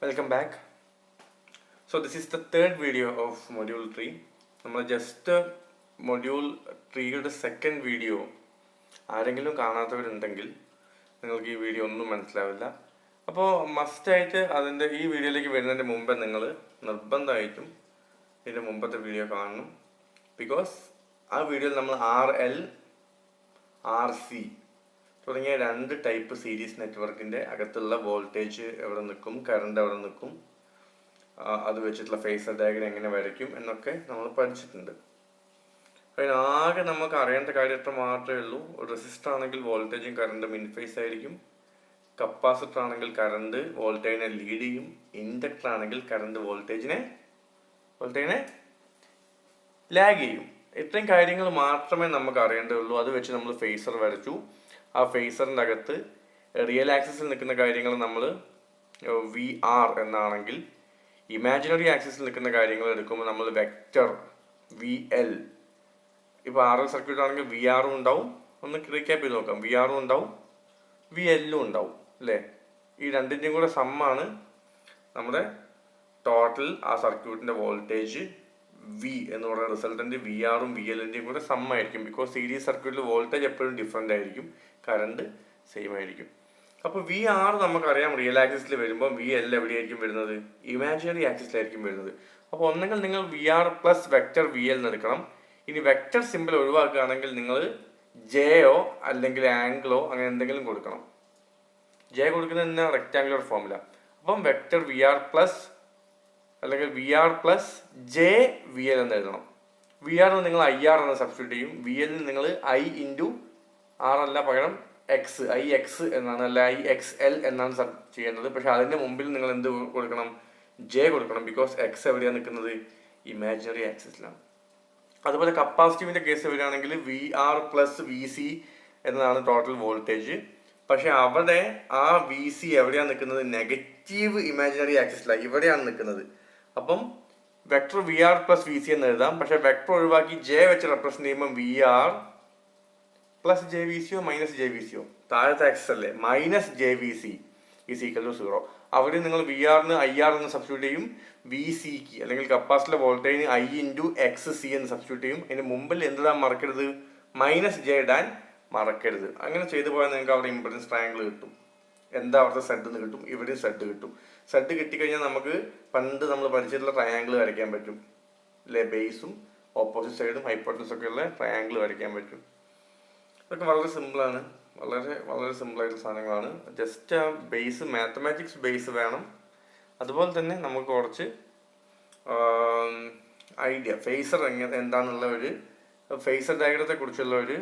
Welcome back. So this is the third video of module 3. നമ്മൾ just module 3യുടെ second video ആരെങ്കിലും കാണാത്തവരുണ്ടെങ്കിൽ നിങ്ങൾക്ക് ഈ വീഡിയോ ഒന്നും മനസ്സിലാവില്ല. അപ്പോൾ മസ്റ്റായിട്ട് അതിൻ്റെ ഈ വീഡിയോയിലേക്ക് വരുന്നതിൻ്റെ മുമ്പ് നിങ്ങൾ നിർബന്ധമായിട്ടും ഇതിൻ്റെ മുമ്പത്തെ വീഡിയോ കാണണം. ബിക്കോസ് ആ വീഡിയോയിൽ നമ്മൾ RL, RC തുടങ്ങിയ രണ്ട് ടൈപ്പ് സീരീസ് നെറ്റ്വർക്കിൻ്റെ അകത്തുള്ള വോൾട്ടേജ് എവിടെ നിൽക്കും, കറണ്ട് എവിടെ നിൽക്കും, അത് വെച്ചിട്ടുള്ള ഫേസർ ഡയഗ്രം എങ്ങനെ വരയ്ക്കും എന്നൊക്കെ നമ്മൾ പഠിച്ചിട്ടുണ്ട്. അതിനാകെ നമുക്ക് അറിയേണ്ട കാര്യം എത്ര മാത്രമേ ഉള്ളൂ. റെസിസ്റ്റർ ആണെങ്കിൽ വോൾട്ടേജും കറണ്ടും ഇൻ ഫേസ് ആയിരിക്കും. കപ്പാസിറ്റർ ആണെങ്കിൽ കറണ്ട് വോൾട്ടേജിനെ ലീഡ് ചെയ്യും. ഇൻഡക്ടർ ആണെങ്കിൽ കറണ്ട് വോൾട്ടേജിനെ ലാഗ് ചെയ്യും. ഇത്രയും കാര്യങ്ങൾ മാത്രമേ നമുക്ക് അറിയേണ്ടതുള്ളൂ. അത് വെച്ച് നമ്മൾ ഫേസർ വരച്ചു. ആ ഫേസറിൻ്റെ അകത്ത് റിയൽ ആക്സിസിൽ നിൽക്കുന്ന കാര്യങ്ങൾ നമ്മൾ VR എന്നാണെങ്കിൽ, ഇമാജിനറി ആക്സിസിൽ നിൽക്കുന്ന കാര്യങ്ങൾ എടുക്കുമ്പോൾ നമ്മൾ വെക്റ്റർ VL. ഇപ്പോൾ RL സർക്യൂട്ട് ആണെങ്കിൽ VR ഉണ്ടാവും. ഒന്ന് റീക്യാപ്പ് ചെയ്ത് നോക്കാം. VR ഉണ്ടാവും, VL ഉണ്ടാവും അല്ലേ? ഈ രണ്ടിൻ്റെയും കൂടെ സമ്മാണ് നമ്മുടെ ടോട്ടൽ ആ സർക്യൂട്ടിൻ്റെ വോൾട്ടേജ് V എന്ന് പറയുന്ന റിസൾട്ടൻ്റ് VR-ഉം VL-ൻ്റെയും കൂടെ സമ്മായിരിക്കും. ബിക്കോസ് സീരീസ് സർക്യൂട്ടിൽ വോൾട്ടേജ് എപ്പോഴും ഡിഫറെൻ്റ് ആയിരിക്കും, കറണ്ട് സെയിം ആയിരിക്കും. അപ്പോൾ VR നമുക്കറിയാം റിയൽ ആക്സിസിൽ വരുമ്പോൾ VL എവിടെയായിരിക്കും വരുന്നത്? ഇമാജിനറി ആക്സിസിലായിരിക്കും വരുന്നത്. അപ്പോൾ ഒന്നെങ്കിൽ നിങ്ങൾ VR പ്ലസ് വെക്റ്റർ VL എടുക്കണം. ഇനി വെക്റ്റർ സിമ്പിൾ ഒഴിവാക്കുകയാണെങ്കിൽ നിങ്ങൾ ജെയോ അല്ലെങ്കിൽ ആംഗിളോ അങ്ങനെ എന്തെങ്കിലും കൊടുക്കണം. ജെ കൊടുക്കുന്നതിന് റെക്റ്റാങ്കുലർ ഫോർമുല. അപ്പം വെക്റ്റർ VR പ്ലസ് അല്ലെങ്കിൽ VR പ്ലസ് JVL എന്ന് എഴുതണം. VR നിങ്ങൾ IR എന്ന് സബ്സ്റ്റിറ്റ്യൂട്ട് ചെയ്യും. VL നിങ്ങൾ I ഇൻറ്റു R അല്ല, പകരം IX എന്നാണ്, അല്ല IXL എന്നാണ് ചെയ്യേണ്ടത്. പക്ഷെ അതിൻ്റെ മുമ്പിൽ നിങ്ങൾ എന്ത് കൊടുക്കണം? J കൊടുക്കണം. ബിക്കോസ് X എവിടെയാണ് നിൽക്കുന്നത്? ഇമാജിനറി ആക്സിസിലാണ്. അതുപോലെ കപ്പാസിറ്റീവിൻ്റെ കേസ് വരികയാണെങ്കിൽ VR പ്ലസ് VC എന്നതാണ് ടോട്ടൽ വോൾട്ടേജ്. പക്ഷെ അവിടെ ആ VC എവിടെയാണ് നിൽക്കുന്നത്? നെഗറ്റീവ് ഇമാജിനറി ആക്സിസിലാണ്, ഇവിടെയാണ് നിൽക്കുന്നത്. അപ്പം വെക്ടർ VR പ്ലസ് VC എന്ന് എഴുതാം. പക്ഷെ വെക്ടർ ഒഴിവാക്കി J വെച്ച് റെപ്രസെന്റ് ചെയ്യുമ്പോൾ VR പ്ലസ് JVCയോ മൈനസ് JVCയോ, താഴത്തെ ആക്സിസ് അല്ലേ, minus JVC is equal to 0. അവിടെ നിങ്ങൾ VR-ന് IR എന്ന് സബ്സ്റ്റിറ്റ്യൂട്ട് ചെയ്യും. VCക്ക് അല്ലെങ്കിൽ കപ്പാസിറ്റർ വോൾട്ടേജിന് I ഇൻറ്റു XC എന്ന് സബ്സ്റ്റിറ്റ്യൂട്ട് ചെയ്യും. അതിന് മുമ്പിൽ എന്തിടാൻ മറക്കരുത്? മൈനസ് J ഇടാൻ മറക്കരുത്. അങ്ങനെ ചെയ്തു പോയാൽ നിങ്ങൾക്ക് അവിടെ ഇംപെഡൻസ് ട്രയാങ്കിൾ കിട്ടും. എന്താ അവിടുത്തെ സെഡ് എന്ന് കിട്ടും, ഇവിടെയും സെഡ് കിട്ടും. സെഡ് കിട്ടിക്കഴിഞ്ഞാൽ നമുക്ക് പണ്ട് നമ്മൾ പഠിച്ചിട്ടുള്ള ട്രയാങ്കിൾ വരയ്ക്കാൻ പറ്റും അല്ലേ? ബേസും ഓപ്പോസിറ്റ് സൈഡും ഹൈപ്പോട്ടനസും ഒക്കെ ഉള്ള ട്രയാങ്കിൾ വരയ്ക്കാൻ പറ്റും. ഇതൊക്കെ വളരെ സിമ്പിളാണ്, വളരെ വളരെ സിമ്പിളായിട്ടുള്ള സാധനങ്ങളാണ്. ജസ്റ്റ് ആ ബേസ്, മാത്തമാറ്റിക്സ് ബേസ് വേണം. അതുപോലെ തന്നെ നമുക്ക് കുറച്ച് ഐഡിയ, ഫേസർ എന്താണെന്നുള്ള ഒരു ഫേസർ ഡയഗ്രത്തെ കുറിച്ചുള്ള ഒരു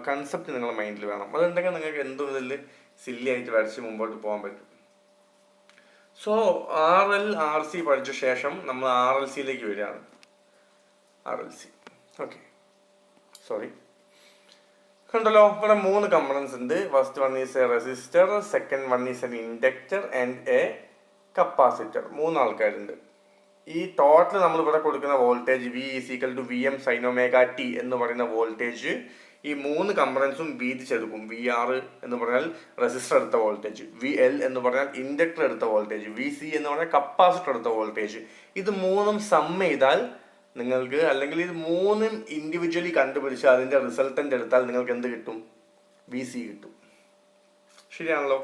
കൺസെപ്റ്റ് നിങ്ങളുടെ മൈൻഡിൽ വേണം. അതുണ്ടെങ്കിൽ നിങ്ങൾക്ക് എന്തും ഇതിൽ സില്ലി ആയിട്ട് വരച്ച് മുമ്പോട്ട് പോകാൻ പറ്റും. സോ RL RC പഠിച്ച ശേഷം നമ്മൾ RLCയിലേക്ക് വരികയാണ്. RLC ഓക്കെ, സോറി, കണ്ടല്ലോ ഇവിടെ 3 കമ്പണൻസ് ഉണ്ട്. First one is a resistor, second one is an inductor and a capacitor. 3 ആൾക്കാരുണ്ട്. ഈ ടോട്ടൽ നമ്മൾ ഇവിടെ കൊടുക്കുന്ന voltage V is equal to VM sin omega t എന്ന് പറയുന്ന വോൾട്ടേജ് ഈ 3 കമ്പണൻസും വീതിച്ചെടുക്കും. VR എന്ന് പറഞ്ഞാൽ റെസിസ്റ്റർ എടുത്ത വോൾട്ടേജ്, VL എന്ന് പറഞ്ഞാൽ ഇൻഡക്ടർ എടുത്ത വോൾട്ടേജ്, VC എന്ന് പറഞ്ഞാൽ കപ്പാസിറ്റർ എടുത്ത വോൾട്ടേജ്. ഇത് 3ഉം സം ചെയ്താൽ നിങ്ങൾക്ക്, അല്ലെങ്കിൽ ഇത് 3ഉം ഇൻഡിവിജ്വലി കണ്ടുപിടിച്ച് അതിൻ്റെ റിസൾട്ടൻ്റ് എടുത്താൽ നിങ്ങൾക്ക് എന്ത് കിട്ടും? VC കിട്ടും. ശരിയാണല്ലോ?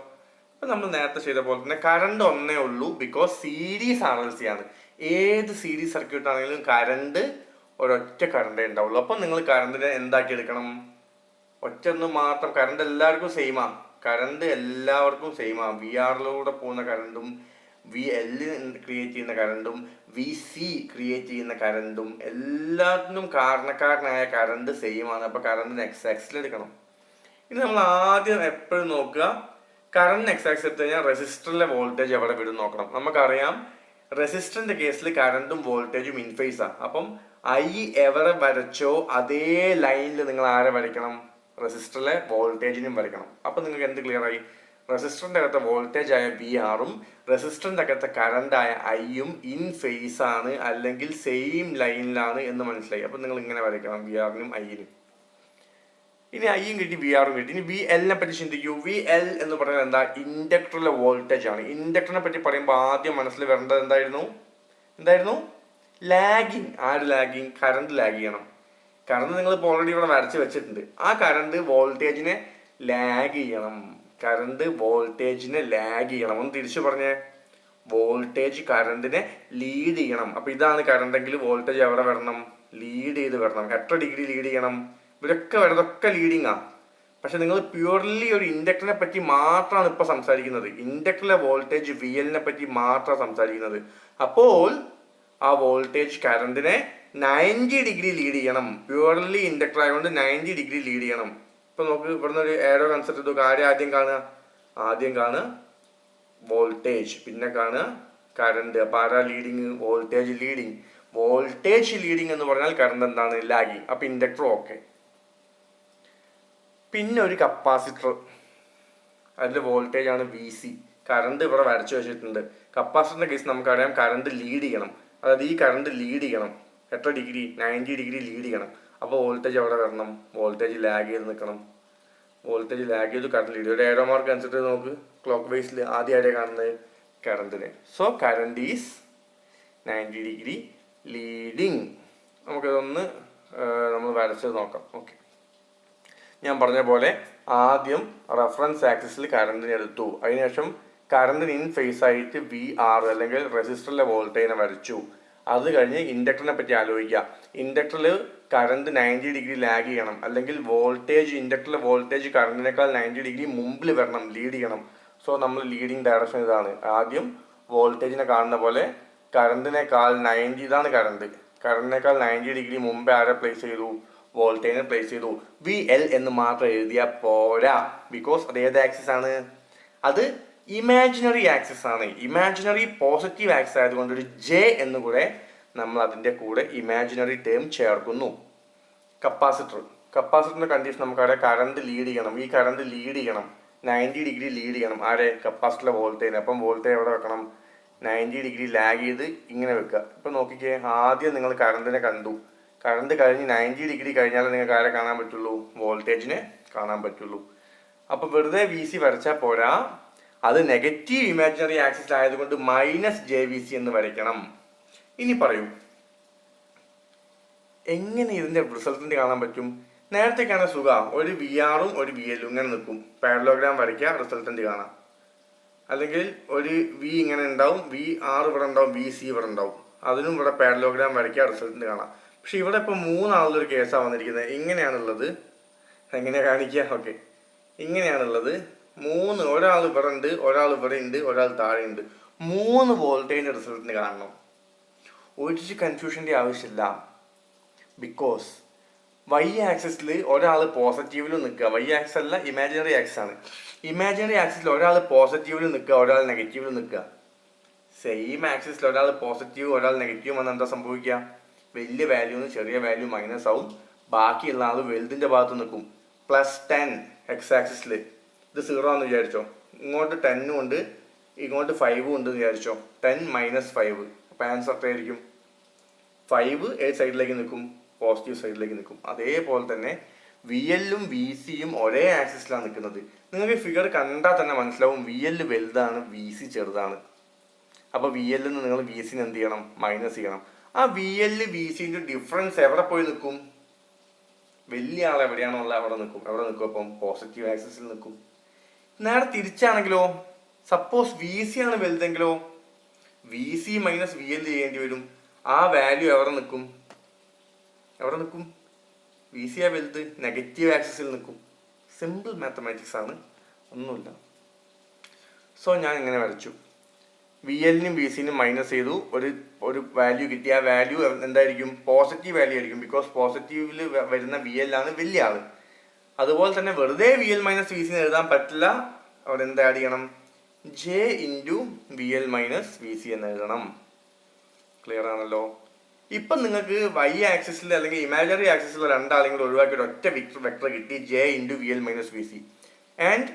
അപ്പം നമ്മൾ നേരത്തെ ചെയ്ത പോലെ തന്നെ കറണ്ട് ഒന്നേ ഉള്ളൂ. ബിക്കോസ് സീരീസ് RLC ആണ്. ഏത് സീരീസ് സർക്യൂട്ട് ആണെങ്കിലും കറണ്ട് ഒരൊറ്റ കറണ്ടേ ഉണ്ടാവുള്ളൂ. അപ്പം നിങ്ങൾ കറണ്ടിനെ എന്താക്കി എടുക്കണം? ഒറ്റൊന്ന് മാത്രം. കറണ്ട് എല്ലാവർക്കും സെയിമാ, കറണ്ട് എല്ലാവർക്കും സെയിമാ. VR-ലൂടെ പോകുന്ന കറണ്ടും VL ക്രിയേറ്റ് ചെയ്യുന്ന കറണ്ടും VC ക്രിയേറ്റ് ചെയ്യുന്ന കറണ്ടും എല്ലാത്തിനും കാരണക്കാരനായ കറണ്ട് സെയിമാണ്. അപ്പോൾ കറണ്ടിന് X ആക്സിൽ എടുക്കണം. ഇനി നമ്മൾ ആദ്യം എപ്പോഴും നോക്കുക, കറണ്ട് X ആക്സിൽ എടുത്തു കഴിഞ്ഞാൽ റെസിസ്റ്ററിലെ വോൾട്ടേജ് എവിടെ വിടും നോക്കണം. നമുക്കറിയാം റെസിസ്റ്ററിന്റെ കേസിൽ കറണ്ടും വോൾട്ടേജും ഇൻ ഫേസാണ്. അപ്പം I എവിടെ വരച്ചോ അതേ ലൈനിൽ നിങ്ങൾ ആരെ വരയ്ക്കണം? റെസിസ്റ്ററിലെ വോൾട്ടേജിനും വരയ്ക്കണം. അപ്പം നിങ്ങൾക്ക് എന്ത് ക്ലിയർ ആയി? റെസിസ്റ്ററിന്റെ അകത്തെ വോൾട്ടേജ് ആയ VR-ഉം റെസിസ്റ്ററിന്റെ അകത്തെ കറണ്ട് ആയ I-യും ഇൻ ഫേസ് ആണ്, അല്ലെങ്കിൽ സെയിം ലൈനിലാണ് എന്ന് മനസ്സിലായി. അപ്പം നിങ്ങൾ ഇങ്ങനെ വരയ്ക്കണം VR-നും I-നും. ഇനി ഐയും കിട്ടി വി ആറും കിട്ടി. ഇനി വി എല്ലിനെ പറ്റി ചിന്തിക്കൂ. വി എൽ എന്ന് പറയുന്നത് എന്താ? ഇൻഡക്ടറിലെ വോൾട്ടേജ് ആണ്. ഇൻഡക്ടറിനെ പറ്റി പറയുമ്പോൾ ആദ്യം മനസ്സിൽ വരേണ്ടത് എന്തായിരുന്നു? ലാഗിങ്. ആര് ലാഗിങ്? കറണ്ട് ലാഗ് ചെയ്യണം. കറണ്ട് നിങ്ങൾ ഇപ്പോൾ ഓൾറെഡി ഇവിടെ വരച്ച് വെച്ചിട്ടുണ്ട്. ആ കറണ്ട് വോൾട്ടേജിനെ ലാഗ് ചെയ്യണം. ഒന്ന് തിരിച്ചു പറഞ്ഞേ. വോൾട്ടേജ് കറണ്ടിനെ ലീഡ് ചെയ്യണം. അപ്പൊ ഇതാണ് കറണ്ട് എങ്കിൽ വോൾട്ടേജ് എവിടെ വരണം? ലീഡ് ചെയ്ത് വരണം. എത്ര ഡിഗ്രി ലീഡ് ചെയ്യണം? ഇതൊക്കെ ലീഡിങ് ആണ്. പക്ഷെ നിങ്ങൾ പ്യൂർലി ഒരു ഇൻഡക്ടറിനെ പറ്റി മാത്രമാണ് ഇപ്പൊ സംസാരിക്കുന്നത്. ഇൻഡക്ടറിലെ വോൾട്ടേജ് വി എല്ലിനെ പറ്റി മാത്രമാണ് സംസാരിക്കുന്നത്. അപ്പോൾ ആ വോൾട്ടേജ് കറണ്ടിനെ 90 ഡിഗ്രി ലീഡ് ചെയ്യണം. പ്യൂർലി ഇൻഡക്ടർ ആയതുകൊണ്ട് 90 ഡിഗ്രി ലീഡ് ചെയ്യണം. ഇപ്പൊ നമുക്ക് ഇവിടുന്ന് ഒരു ഏരോ കൺസെപ്റ്റ് ചെയ്തു. ആദ്യം കാണുക വോൾട്ടേജ്, പിന്നെ കാണുക കറണ്ട്. അപ്പൊ ആരാ ലീഡിങ്? വോൾട്ടേജ് ലീഡിങ് എന്ന് പറഞ്ഞാൽ കറണ്ട് എന്താണ്? ലാഗിങ്. അപ്പൊ ഇൻഡക്ടർ ഓക്കെ. പിന്നെ ഒരു കപ്പാസിറ്റർ, അതിന്റെ വോൾട്ടേജ് ആണ് വി സി. കറണ്ട് ഇവിടെ വരച്ചു വെച്ചിട്ടുണ്ട്. കപ്പാസിറ്ററിന്റെ കേസ് നമുക്കറിയാം, കറണ്ട് ലീഡ് ചെയ്യണം. അതായത് ഈ കറണ്ട് ലീഡ് ചെയ്യണം. എത്ര ഡിഗ്രി? 90 ഡിഗ്രി ലീഡ് ചെയ്യണം. അപ്പോൾ വോൾട്ടേജ് എവിടെ വരണം? വോൾട്ടേജ് ലാഗ് ചെയ്ത് നിൽക്കണം. Current lead. ഒരു ഏരോ മാർക്ക് അനുസരിച്ച് നോക്ക്. ക്ലോക്ക് വൈസിൽ ആദ്യം ആരെയാണ് കാണുന്നത്? കറണ്ടിനെ. So current is 90 degree leading. നമുക്കിതൊന്ന് നമ്മൾ വരച്ചത് നോക്കാം. ഓക്കെ, ഞാൻ പറഞ്ഞ പോലെ ആദ്യം റെഫറൻസ് ആക്സിസിൽ കറണ്ടിനെ എടുത്തു. അതിനുശേഷം കറണ്ടിന് ഇൻ ഫേസ് ആയിട്ട് വി ആർ അല്ലെങ്കിൽ റെസിസ്റ്ററിലെ വോൾട്ടേജിനെ വരച്ചു. അത് കഴിഞ്ഞ് ഇൻഡക്ടറിനെ പറ്റി ആലോചിക്കുക. ഇൻഡക്ടറിൽ കറണ്ട് 90 ഡിഗ്രി ലാഗ് ചെയ്യണം, അല്ലെങ്കിൽ ഇൻഡക്ടറിലെ വോൾട്ടേജ് കറണ്ടിനേക്കാൾ 90 ഡിഗ്രി മുമ്പിൽ വരണം, ലീഡ് ചെയ്യണം. സോ നമ്മൾ ലീഡിങ് ഡയറക്ഷൻ ഇതാണ്. ആദ്യം വോൾട്ടേജിനെ കാണുന്ന പോലെ കറണ്ടിനേക്കാൾ 90, ഇതാണ് കറണ്ടിനേക്കാൾ 90 ഡിഗ്രി മുമ്പേ ആരെ പ്ലേസ് ചെയ്തു? വോൾട്ടേജിനെ പ്ലേസ് ചെയ്തു. വി എൽ എന്ന് മാത്രം എഴുതിയാൽ പോരാ. ബിക്കോസ് അത് ഏത് ആക്സിസ് ആണ്? അത് ഇമാജിനറി ആക്സിസ് ആണ്. ഇമാജിനറി പോസിറ്റീവ് ആക്സിസ് ആയതുകൊണ്ട് ഒരു ജെ എന്ന് കൂടെ നമ്മൾ അതിൻ്റെ കൂടെ ഇമാജിനറി ടേം ചേർക്കുന്നു. കപ്പാസിറ്ററിന്റെ കണ്ടീഷൻ നമുക്കറിയാം. കറണ്ട് ലീഡ് ചെയ്യണം. ഈ കറണ്ട് ലീഡ് ചെയ്യണം, 90 ഡിഗ്രി ലീഡ് ചെയ്യണം. ആരെ? കപ്പാസിറ്ററിലെ വോൾട്ടേജിന്. അപ്പം വോൾട്ടേജ് എവിടെ വെക്കണം? 90 ഡിഗ്രി ലാഗ് ചെയ്ത് ഇങ്ങനെ വെക്കുക. ഇപ്പം നോക്കിക്കേ, ആദ്യം നിങ്ങൾ കറണ്ടിനെ കണ്ടു. കറണ്ട് കഴിഞ്ഞ് 90 ഡിഗ്രി കഴിഞ്ഞാലേ നിങ്ങൾക്ക് ആരെ കാണാൻ പറ്റുള്ളൂ? വോൾട്ടേജിനെ കാണാൻ പറ്റുള്ളൂ. അപ്പൊ വെറുതെ വി സി വരച്ചാൽ പോരാ, അത് നെഗറ്റീവ് ഇമാജിനറി ആക്സിസ് ആയതുകൊണ്ട് -jVc എന്ന് വരയ്ക്കണം. ഇനി പറയൂ, എങ്ങനെ ഇതിന്റെ റിസൾട്ടന്റ് കാണാൻ പറ്റും? നേരത്തെ കാണാൻ സുഖം. ഒരു വി ആറും ഒരു വി എല്ലും ഇങ്ങനെ നിൽക്കും. പാരലോഗ്രാം വരയ്ക്കുക, റിസൾട്ടന്റ് കാണാം. അല്ലെങ്കിൽ ഒരു വി ഇങ്ങനെ ഉണ്ടാവും, വി ആർ ഇവിടെ ഉണ്ടാവും, വി സി ഇവിടെ ഉണ്ടാവും. അതിനും ഇവിടെ പാരലോഗ്രാം വരയ്ക്കുക, റിസൾട്ടന്റ് കാണാം. പക്ഷെ ഇവിടെ ഇപ്പൊ മൂന്നാളുടെ ഒരു കേസാണ് വന്നിരിക്കുന്നത്. ഇങ്ങനെയാണുള്ളത്. എങ്ങനെയാ കാണിക്കുക? ഓക്കെ, ഇങ്ങനെയാണുള്ളത്. ഒരാൾ ഇവിടെ ഉണ്ട്, ഒരാൾ ഇവിടെ ഉണ്ട്, ഒരാൾ താഴെ ഉണ്ട്. 3 വോൾട്ടേജിന്റെ റിസൾട്ടിന് കാണണം. ഒരു കൺഫ്യൂഷന്റെ ആവശ്യമില്ല. ബിക്കോസ് വൈ ആക്സിസിൽ ഒരാൾ പോസിറ്റീവിലും നിൽക്കുക. വൈ ആക്സിസ് അല്ല, ഇമാജിനറി ആക്സിസ് ആണ്. ഇമാജിനറി ആക്സിസിൽ ഒരാൾ പോസിറ്റീവിലും നിൽക്കുക, ഒരാൾ നെഗറ്റീവിലും നിൽക്കുക. സെയിം ആക്സിസിൽ ഒരാൾ പോസിറ്റീവ് ഒരാൾ നെഗറ്റീവ് വന്നാൽ എന്താ സംഭവിക്കുക? വലിയ വാല്യൂന്ന് ചെറിയ വാല്യൂ മൈനസ് ആവും. ബാക്കിയുള്ള ആൾ വലുതിന്റെ ഭാഗത്ത് നിൽക്കും. +10 എക്സ് ആക്സിസിൽ ഇത് 0 ആണെന്ന് വിചാരിച്ചോ. ഇങ്ങോട്ട് 10 ഉണ്ട്, ഇങ്ങോട്ട് 5 ഉണ്ട് എന്ന് വിചാരിച്ചോ. 10 - 5. അപ്പൊ ആൻസർ എത്രയായിരിക്കും? 5 ഏത് സൈഡിലേക്ക് നിൽക്കും? പോസിറ്റീവ് സൈഡിലേക്ക് നിൽക്കും. അതേപോലെ തന്നെ വി എല്ലും വി സിയും ഒരേ ആക്സിസിലാണ് നിൽക്കുന്നത്. നിങ്ങൾക്ക് ഫിഗർ കണ്ടാൽ തന്നെ മനസ്സിലാവും, വി എൽ വലുതാണ്, വി സി ചെറുതാണ്. അപ്പൊ വി എല്ലിൽ നിന്ന് നിങ്ങൾ വി സിന് എന്ത് ചെയ്യണം? മൈനസ് ചെയ്യണം. ആ വി എൽ വി സിന്റെ ഡിഫറൻസ് എവിടെ പോയി നിൽക്കും? വലിയ ആൾ എവിടെയാണോ ഉള്ളത് അവിടെ നിൽക്കും. അപ്പം പോസിറ്റീവ് ആക്സിസിൽ നിൽക്കും. നേരെ തിരിച്ചാണെങ്കിലോ, സപ്പോസ് വി സി ആണ് വലുതെങ്കിലോ, V C minus V L ചെയ്യേണ്ടി വരും. ആ വാല്യൂ എവിടെ നിൽക്കും? വി സി ആ വലുത്, നെഗറ്റീവ് ആക്സിസിൽ നിൽക്കും. സിമ്പിൾ മാത്തമാറ്റിക്സ് ആണ്, ഒന്നുമില്ല. സോ ഞാൻ ഇങ്ങനെ വരച്ചു. വി എല്ലിനും വി സിനും മൈനസ് ചെയ്തു, ഒരു വാല്യൂ കിട്ടി. ആ വാല്യൂ എന്തായിരിക്കും? പോസിറ്റീവ് വാല്യൂ ആയിരിക്കും. ബിക്കോസ് പോസിറ്റീവിൽ വരുന്ന വി എൽ ആണ് വലിയ ആള്. അതുപോലെ തന്നെ വെറുതെ വി എൽ മൈനസ് വി സിന് എഴുതാൻ പറ്റില്ല. അവിടെ എന്താ ആഡ് ചെയ്യണം? J into V L minus V C എന്ന് എഴുതണം. ക്ലിയർ ആണല്ലോ? ഇപ്പൊ നിങ്ങൾക്ക് വൈ ആക്സിസിൽ അല്ലെങ്കിൽ ഇമാജിനറി ആക്സിസിൽ രണ്ടാളെങ്കിലും ഒഴിവാക്കി ഒറ്റ വെക്ടർ കിട്ടി, j into V L minus V c. And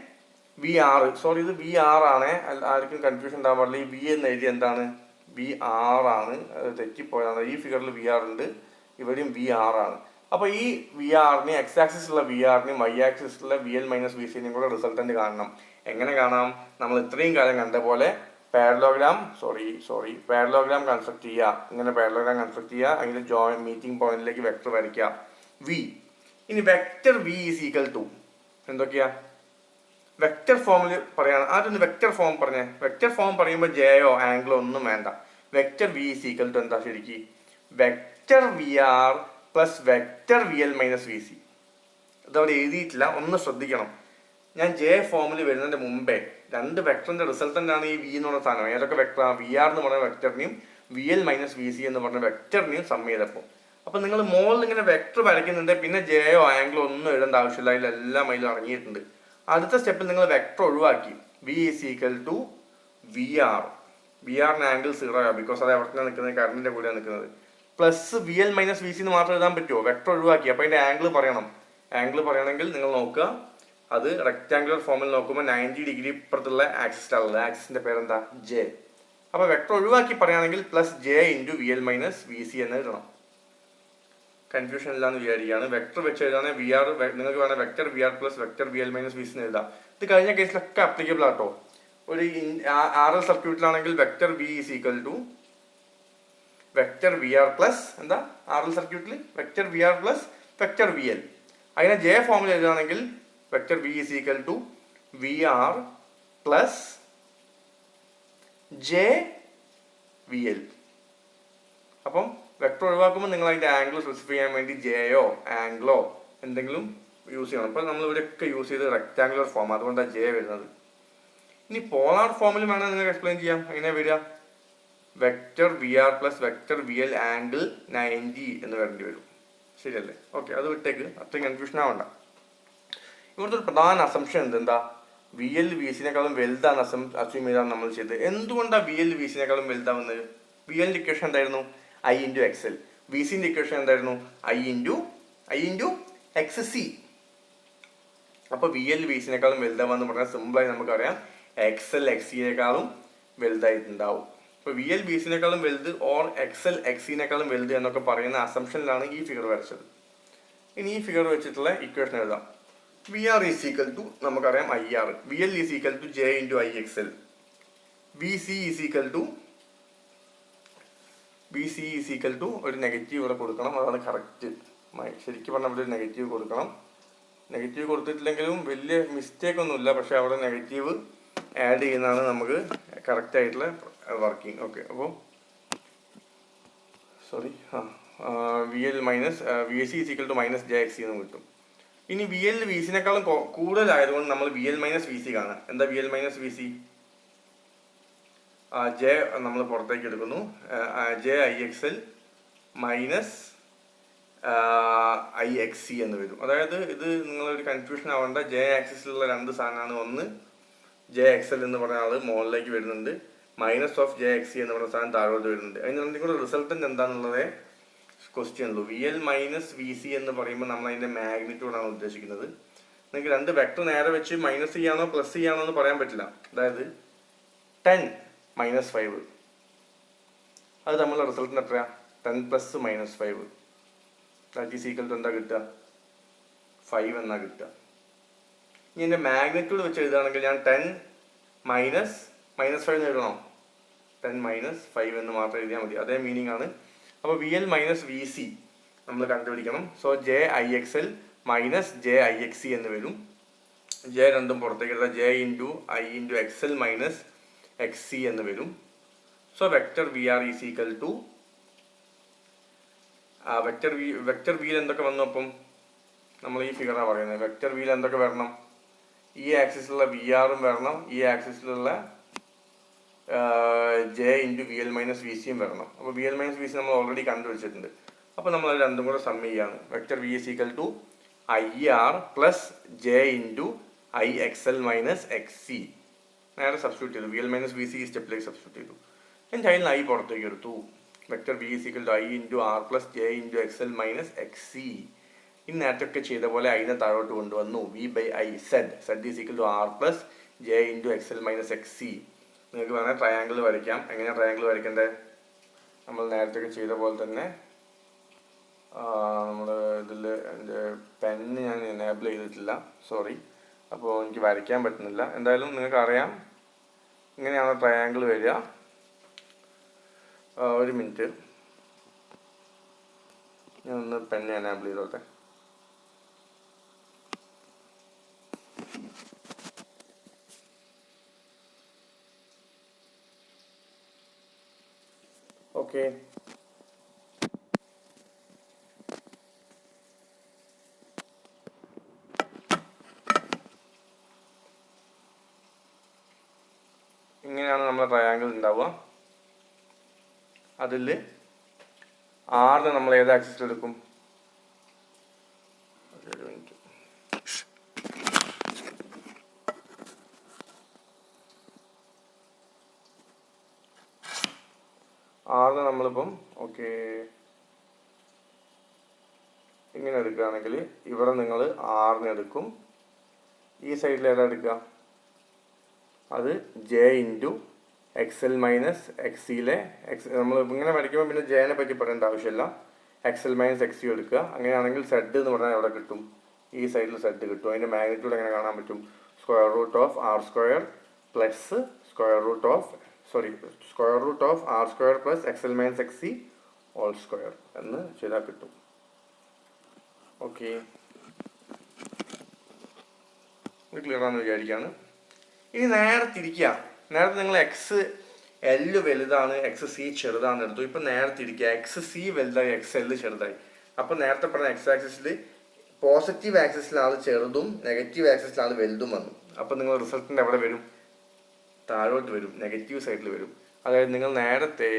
v r, sorry ഇത് വി ആർ ആണ്, ആർക്കും കൺഫ്യൂഷൻ ഉണ്ടാകാൻ പാടില്ല. ഈ വി എന്ന് എഴുതി എന്താണ്? വി ആർ ആണ്, അത് തെറ്റിപ്പോയതാണ്. ഈ ഫിഗറിൽ വി ആർ ഉണ്ട്, ഇവിടെയും വി ആർ ആണ്. അപ്പോൾ ഈ വി ആറിന് എക്സ് ആക്സിസിലുള്ള വി ആറിനും വൈ ആക്സിസിലുള്ള വി എൽ മൈനസ് വി സിനും കൂടെ റിസൾട്ടന്റ് കാണണം. എങ്ങനെ കാണാം? നമ്മൾ ഇത്രയും കാലം കണ്ട പോലെ പാരലോഗ്രാം കൺസ്ട്രക്ട് ചെയ്യുക. ഇങ്ങനെ പാരലോഗ്രാം കൺസ്ട്രക്ട് ചെയ്യുക, അതിന്റെ മീറ്റിംഗ് പോയിന്റിലേക്ക് വെക്ടർ വരയ്ക്കുക വി. ഇനി vector V is equal to എന്തൊക്കെയാ? വെക്ടർ ഫോമിൽ പറയാണ്. ആദ്യം വെക്ടർ ഫോം പറഞ്ഞേ. വെക്ടർ ഫോം പറയുമ്പോൾ ജെയോ ആംഗിളോ ഒന്നും വേണ്ട. Vector V is equal to എന്താ ശരിക്കും? Vector V R plus vector V L minus V c. അതവിടെ എഴുതിയിട്ടില്ല, ഒന്ന് ശ്രദ്ധിക്കണം. ഞാൻ ജെ ഫോമിൽ വരുന്നതിന്റെ മുമ്പേ രണ്ട് വെക്ടറിന്റെ റിസൾട്ടന്റ് ആണ് ഈ വി എന്ന് പറഞ്ഞ സാധനം. ഏതൊക്കെ വെക്ടറാണ്? വി ആർ എന്ന് പറഞ്ഞ വെക്ടറിനെയും V L minus V C എന്ന് പറഞ്ഞ വെക്ടറിനെയും സം ചെയ്തപ്പോൾ. അപ്പൊ നിങ്ങൾ മോളിൽ ഇങ്ങനെ വെക്ടർ വരയ്ക്കുന്നുണ്ട്, പിന്നെ ജെയോ ആംഗിളോ ഒന്നും എഴുതേണ്ട ആവശ്യമില്ല, അതിലെല്ലാം അതിൽ അടങ്ങിയിട്ടുണ്ട്. അടുത്ത സ്റ്റെപ്പിൽ നിങ്ങൾ വെക്ടർ ഒഴിവാക്കി. V is equal to V r. V ആറിന് ആംഗിൾ 0 ആണ്, ബിക്കോസ് അത് എവിടെ നിൽക്കുന്നത്? കറണ്ടിന്റെ കൂടെയാണ് നിൽക്കുന്നത്. Plus v L minus V C എന്ന് മാത്രം എഴുതാൻ പറ്റുമോ? വെക്ടർ ഒഴിവാക്കി. അപ്പൊ അതിന്റെ ആംഗിൾ പറയണം. ആംഗിൾ പറയണമെങ്കിൽ നിങ്ങൾ നോക്കുക, അത് റെക്ടാങ്കുലർ ഫോമിൽ നോക്കുമ്പോൾ 90 ഡിഗ്രി ഇപ്പുറത്തുള്ള ആക്സിസിലുള്ള ആക്സിസിന്റെ പേരെന്താ? ജെ. അപ്പൊ വെക്ടർ ഒഴിവാക്കി പറയുകയാണെങ്കിൽ plus j into V L minus V C എന്ന് എഴുതണം. കൺഫ്യൂഷൻ ഇല്ലാന്ന് വിചാരിക്കുകയാണ്. വെക്ടർ വെച്ച് എഴുതാണെങ്കിൽ വി ആർ, നിങ്ങൾക്ക് വേണം vector V R plus vector V L minus V C എന്ന് എഴുതാം. ഇത് കഴിഞ്ഞ കേസിലൊക്കെ അപ്ലിക്കബിൾ ആട്ടോ. ഒരു ആർ എൽ സർക്യൂട്ടിലാണെങ്കിൽ vector V is equal to vector V R plus എന്താ? ആർ എൽ സർക്യൂട്ടിൽ vector V R plus vector V L. അതിനെ ജെ ഫോമിൽ എഴുതുകയാണെങ്കിൽ vector V is equal to V R plus J V L. അപ്പം vector ഒഴിവാക്കുമ്പോൾ നിങ്ങൾ അതിന്റെ angle specify ചെയ്യാൻ വേണ്ടി ജെയോ ആംഗിളോ എന്തെങ്കിലും യൂസ് ചെയ്യണം. അപ്പോൾ നമ്മൾ ഇവിടെയൊക്കെ യൂസ് ചെയ്ത് റെക്ടാങ്കുലർ ഫോം, അതുകൊണ്ടാണ് ജെ വരുന്നത്. ഇനി പോളാർ ഫോമിൽ വേണം നിങ്ങൾക്ക് എക്സ്പ്ലെയിൻ ചെയ്യാം. എങ്ങനെ വരിക? Vector V R plus vector V l angle 90 എന്ന് വരേണ്ടി വരും. ശരിയല്ലേ? ഓക്കെ, അത് വിട്ടേക്ക്, അത്രയും കൺഫ്യൂഷൻ ആവണ്ട. ഇവിടുത്തെ ഒരു പ്രധാന അസംഷൻ എന്താ? വി എൽ വി സിനേക്കാളും വലുതാണ് അസ്യൂം ചെയ്താണ് നമ്മൾ ചെയ്തത്. എന്തുകൊണ്ടാണ് വി എൽ വി സിനേക്കാളും വലുതാവുന്നത്? വി എല്ലിന്റെ ഇക്വേഷൻ എന്തായിരുന്നു? I into X L. V സിന്റെ ഇക്വേഷൻ എന്തായിരുന്നു? I into X c. അപ്പൊ വി എൽ വി സിനേക്കാളും വലുതാവാന്ന് പറഞ്ഞാൽ സിമ്പിളായി നമുക്കറിയാം എക്സ് എൽ എക്സ് സിനേക്കാളും വലുതായിട്ടുണ്ടാവും. ഇപ്പൊ വി എൽ വി സിനേക്കാളും വലുത് ഓർ എക്സ് എൽ എക്സ് സിനേക്കാളും വലുത് എന്നൊക്കെ പറയുന്ന അസംഷനിലാണ് ഈ ഫിഗർ വരച്ചത്. ഇനി ഈ ഫിഗർ വെച്ചിട്ടുള്ള ഇക്വേഷൻ എഴുതാം. V R is equal to നമുക്കറിയാം I R. V L is equal to J into I X L. V C is equal to ഒരു നെഗറ്റീവ് ഇവിടെ കൊടുക്കണം, അതാണ് കറക്റ്റ്. ശരിക്കും പറഞ്ഞാൽ ഇവിടെ ഒരു നെഗറ്റീവ് കൊടുക്കണം. നെഗറ്റീവ് കൊടുത്തിട്ടില്ലെങ്കിലും വലിയ മിസ്റ്റേക്ക് ഒന്നുമില്ല, പക്ഷെ അവിടെ നെഗറ്റീവ് ആഡ് ചെയ്യുന്നതാണ് നമുക്ക് കറക്റ്റ് ആയിട്ടുള്ള വർക്കിംഗ്. ഓക്കെ, അപ്പോൾ V L minus v s c is equal to minus j x c എന്ന് കിട്ടും. ഇനി വി എൽ വി സിനേക്കാളും കൂടുതലായതുകൊണ്ട് നമ്മൾ v L minus V c കാണാം. എന്താ v L minus V c? J നമ്മൾ പുറത്തേക്ക് എടുക്കുന്നു. J i X L minus i x c എന്ന് വരും. അതായത് ഇത് നിങ്ങളൊരു കൺഫ്യൂഷൻ ആവേണ്ട. ജെ ആക്സിസിലുള്ള രണ്ട് സാധനമാണ്. ഒന്ന് ജെ എക്സ് എൽ എന്ന് പറഞ്ഞ ആൾ മുകളിലേക്ക് വരുന്നുണ്ട്, minus of j x c എന്ന് പറഞ്ഞ സാധനം താഴോട്ട് വരുന്നുണ്ട്. അതിന് രണ്ടും കൂടെ റിസൾട്ടന്റ് എന്താണെന്നുള്ളതേ ക്വസ്റ്റ്യൻ ഉള്ളൂ. V L minus V C എന്ന് പറയുമ്പോൾ നമ്മൾ അതിന്റെ മാഗ്നിറ്റ്യൂഡാണ് ഉദ്ദേശിക്കുന്നത്. നിങ്ങൾക്ക് രണ്ട് വെക്ടർ നേരെ വെച്ച് മൈനസ് ചെയ്യാനോ പ്ലസ് ചെയ്യാനോ എന്ന് പറയാൻ പറ്റില്ല. അതായത് 10 മൈനസ് 5, അത് തമ്മിലുള്ള റിസൾട്ടിന് എത്രയാ? 10 plus minus 5, that is equal to എന്താ കിട്ടുക? 5 എന്നാ കിട്ടുക. ഇനി എൻ്റെ മാഗ്നിറ്റ്യൂഡ് വെച്ച് എഴുതുകയാണെങ്കിൽ ഞാൻ 10 മൈനസ് 5 എന്ന് എഴുതണോ? 10 മൈനസ് 5 എന്ന് മാത്രം എഴുതിയാൽ മതി. അതേ മീനിങ് ആണ്. അപ്പോൾ V L minus V C നമ്മൾ കണ്ടുപിടിക്കണം. So j i X L minus j i x c എന്ന് വരും. ജെ രണ്ടും പുറത്തേക്ക് എടുത്താൽ j into i into X L minus X c എന്ന് വരും. So vector V R is equal to vector വിയിൽ എന്തൊക്കെ വന്നു? അപ്പം നമ്മൾ ഈ ഫിഗറാണ് പറയുന്നത്. വെക്ടർ വിയിൽ എന്തൊക്കെ വരണം? ഈ ആക്സിസിലുള്ള വി ആറും വരണം, ഈ ആക്സിസിലുള്ള j into V L minus V സിയും വരണം. അപ്പോൾ V L minus V C നമ്മൾ ഓൾറെഡി കണ്ടുപിടിച്ചിട്ടുണ്ട്. അപ്പോൾ നമ്മൾ അത് രണ്ടും കൂടെ സം ചെയ്യാണ്. Vector V is equal to I R plus j into I X L minus X C. നേരെ സബ്സ്റ്റിറ്റ്യൂട്ട് ചെയ്തു. V L minus V C ഈ സ്റ്റെപ്പിലേക്ക് സബ്സ്റ്റിറ്റ്യൂട്ട് ചെയ്തു. എൻ്റെ അതിൽ ഐ പുറത്തേക്ക് എടുത്തു. Vector V is equal to I into R plus j into X L minus X C. ഇനി നേരത്തൊക്കെ ചെയ്ത പോലെ അതിനെ താഴോട്ട് കൊണ്ടുവന്നു. V by i z is equal to r plus j into X L minus X c. നിങ്ങൾക്ക് വേണമെങ്കിൽ triangle വരയ്ക്കാം. എങ്ങനെയാണ് ട്രയാങ്കിൾ വരയ്ക്കേണ്ടത്? നമ്മൾ നേരത്തെ ചെയ്ത പോലെ തന്നെ നമ്മൾ ഇതിൽ എൻ്റെ പെന്ന് ഞാൻ എനേബിൾ ചെയ്തിട്ടില്ല, സോറി. അപ്പോൾ എനിക്ക് വരയ്ക്കാൻ പറ്റുന്നില്ല. എന്തായാലും നിങ്ങൾക്ക് അറിയാം ഇങ്ങനെയാണ് ട്രയാങ്കിൾ വരിക. ഒരു മിനിറ്റ്, ഞാൻ ഒന്ന് പെന്ന് എനേബിൾ ചെയ്തോട്ടെ. ഓക്കെ, ഇങ്ങനെയാണ് നമ്മുടെ ട്രയാങ്കിൾ ഉണ്ടാവുക. അതിൽ ആറിന് നമ്മൾ ഏത് ആക്സിസിൽ എടുക്കും? ഒരു മിനിറ്റ്. ആറിന് നമ്മളിപ്പം ഓക്കെ ഇങ്ങനെ എടുക്കുകയാണെങ്കിൽ ഇവിടെ നിങ്ങൾ ആറിന് എടുക്കും. ഈ സൈഡിൽ ഏതാ എടുക്കുക? അത് J into X L minus X സിയിലെ നമ്മൾ ഇങ്ങനെ വരയ്ക്കുമ്പോൾ പിന്നെ ജെനെ പറ്റി പറയേണ്ട ആവശ്യമില്ല. X L minus X C എടുക്കുക. അങ്ങനെയാണെങ്കിൽ സെഡ് എന്ന് പറഞ്ഞാൽ എവിടെ കിട്ടും? ഈ സൈഡിൽ സെഡ് കിട്ടും. അതിൻ്റെ മാഗ്നിറ്റ്യൂഡ് എങ്ങനെ കാണാൻ പറ്റും? Square root of R square plus square root of R square plus X L minus X c whole square എന്ന് ചെയ്താൽ കിട്ടും. ഓക്കെ, ഇത് ക്ലിയർ ആണെന്ന് വിചാരിക്കുകയാണ്. ഇനി നേരെ തിരിക്കുക. നേരത്തെ നിങ്ങൾ എക്സ് എല് വലുതാണ് എക്സ് സി ചെറുതാണ് എടുത്തു. ഇപ്പം നേരെ തിരിക്കുക, എക്സ് സി വലുതായി എക്സ് എല് ചെറുതായി. അപ്പം നേരത്തെ പറഞ്ഞ എക്സ് ആക്സിസിൽ പോസിറ്റീവ് ആക്സിസിലാണ് ചെറുതും നെഗറ്റീവ് ആക്സിസിലാണ് വലുതും വന്നു. അപ്പം നിങ്ങൾ റിസൾട്ടിൻ്റെ എവിടെ വരും? താഴോട്ട് വരും, നെഗറ്റീവ് സൈഡിൽ വരും. അതായത് നിങ്ങൾ നേരത്തെ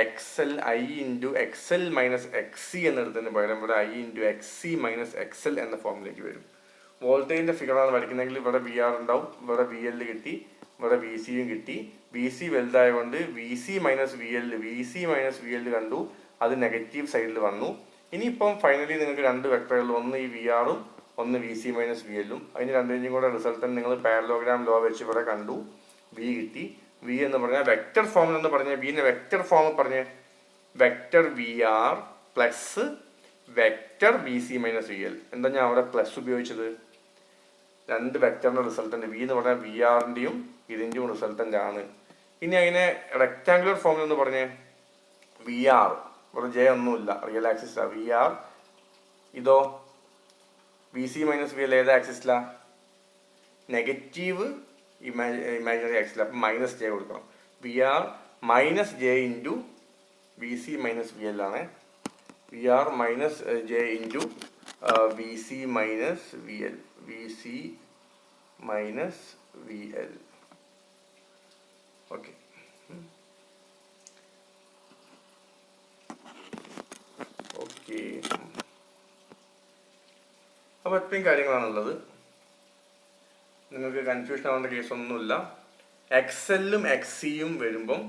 X L I into X L minus X C എന്നെടുത്തതിന് പകരം ഇവിടെ I into X C minus X L എന്ന ഫോമിലേക്ക് വരും. വോൾട്ടേജിൻ്റെ ഫിഗറാണ് വരയ്ക്കുന്നതെങ്കിൽ ഇവിടെ വി ആർ ഉണ്ടാവും, ഇവിടെ വി എൽ കിട്ടി, ഇവിടെ വി സിയും കിട്ടി. വി സി വലുതായതുകൊണ്ട് V C minus V L കണ്ടു, അത് നെഗറ്റീവ് സൈഡിൽ വന്നു. ഇനിയിപ്പം ഫൈനലി നിങ്ങൾക്ക് രണ്ട് വെക്ടറുകൾ, ഒന്ന് ഈ വി ആറും ഒന്ന് വി സി മൈനസ് വി എല്ലും. അതിന് രണ്ടിൻ്റെയും കൂടെ റിസൾട്ടൻ നിങ്ങൾ പാരലോഗ്രാം ലോ വെച്ച് ഇവിടെ കണ്ടു, വി കിട്ടി. വി എന്ന് പറഞ്ഞാൽ വെക്ടർ ഫോം എന്ന് പറഞ്ഞാൽ വിന്റെ വെക്ടർ ഫോം പറഞ്ഞ് vector V R plus vector v C minus V l. എന്താ ഞാൻ അവിടെ പ്ലസ് ഉപയോഗിച്ചത്? രണ്ട് വെക്ടറിൻ്റെ റിസൾട്ടൻ്റ് വി എന്ന് പറഞ്ഞാൽ വി ആറിൻ്റെയും ഇതിൻ്റെയും റിസൾട്ടൻ്റ് ആണ്. ഇനി അതിനെ റെക്ടാങ്കുലർ ഫോമിൽ എന്ന് പറഞ്ഞേ വി ആർ, ഇവിടെ ജെ ഒന്നുമില്ല, റിയൽ ആക്സിസിലാണ് വി ആർ. ഇതോ V C minus V L ഏത് ആക്സിസിലാണ്? നെഗറ്റീവ് ഇമാജിനറി ആക്സിസിലാണ്. അപ്പം മൈനസ് ജെ കൊടുക്കണം. V R minus j into V C minus V L ആണ്. V R minus j into V C minus V L, V C minus V L. Okay, okay. അപ്പോൾ ഇത്രയും കാര്യങ്ങളാണുള്ളത്. നിങ്ങൾക്ക് confusion ആവേണ്ട കേസൊന്നുമില്ല. X എല്ലും X സിയും വരുമ്പം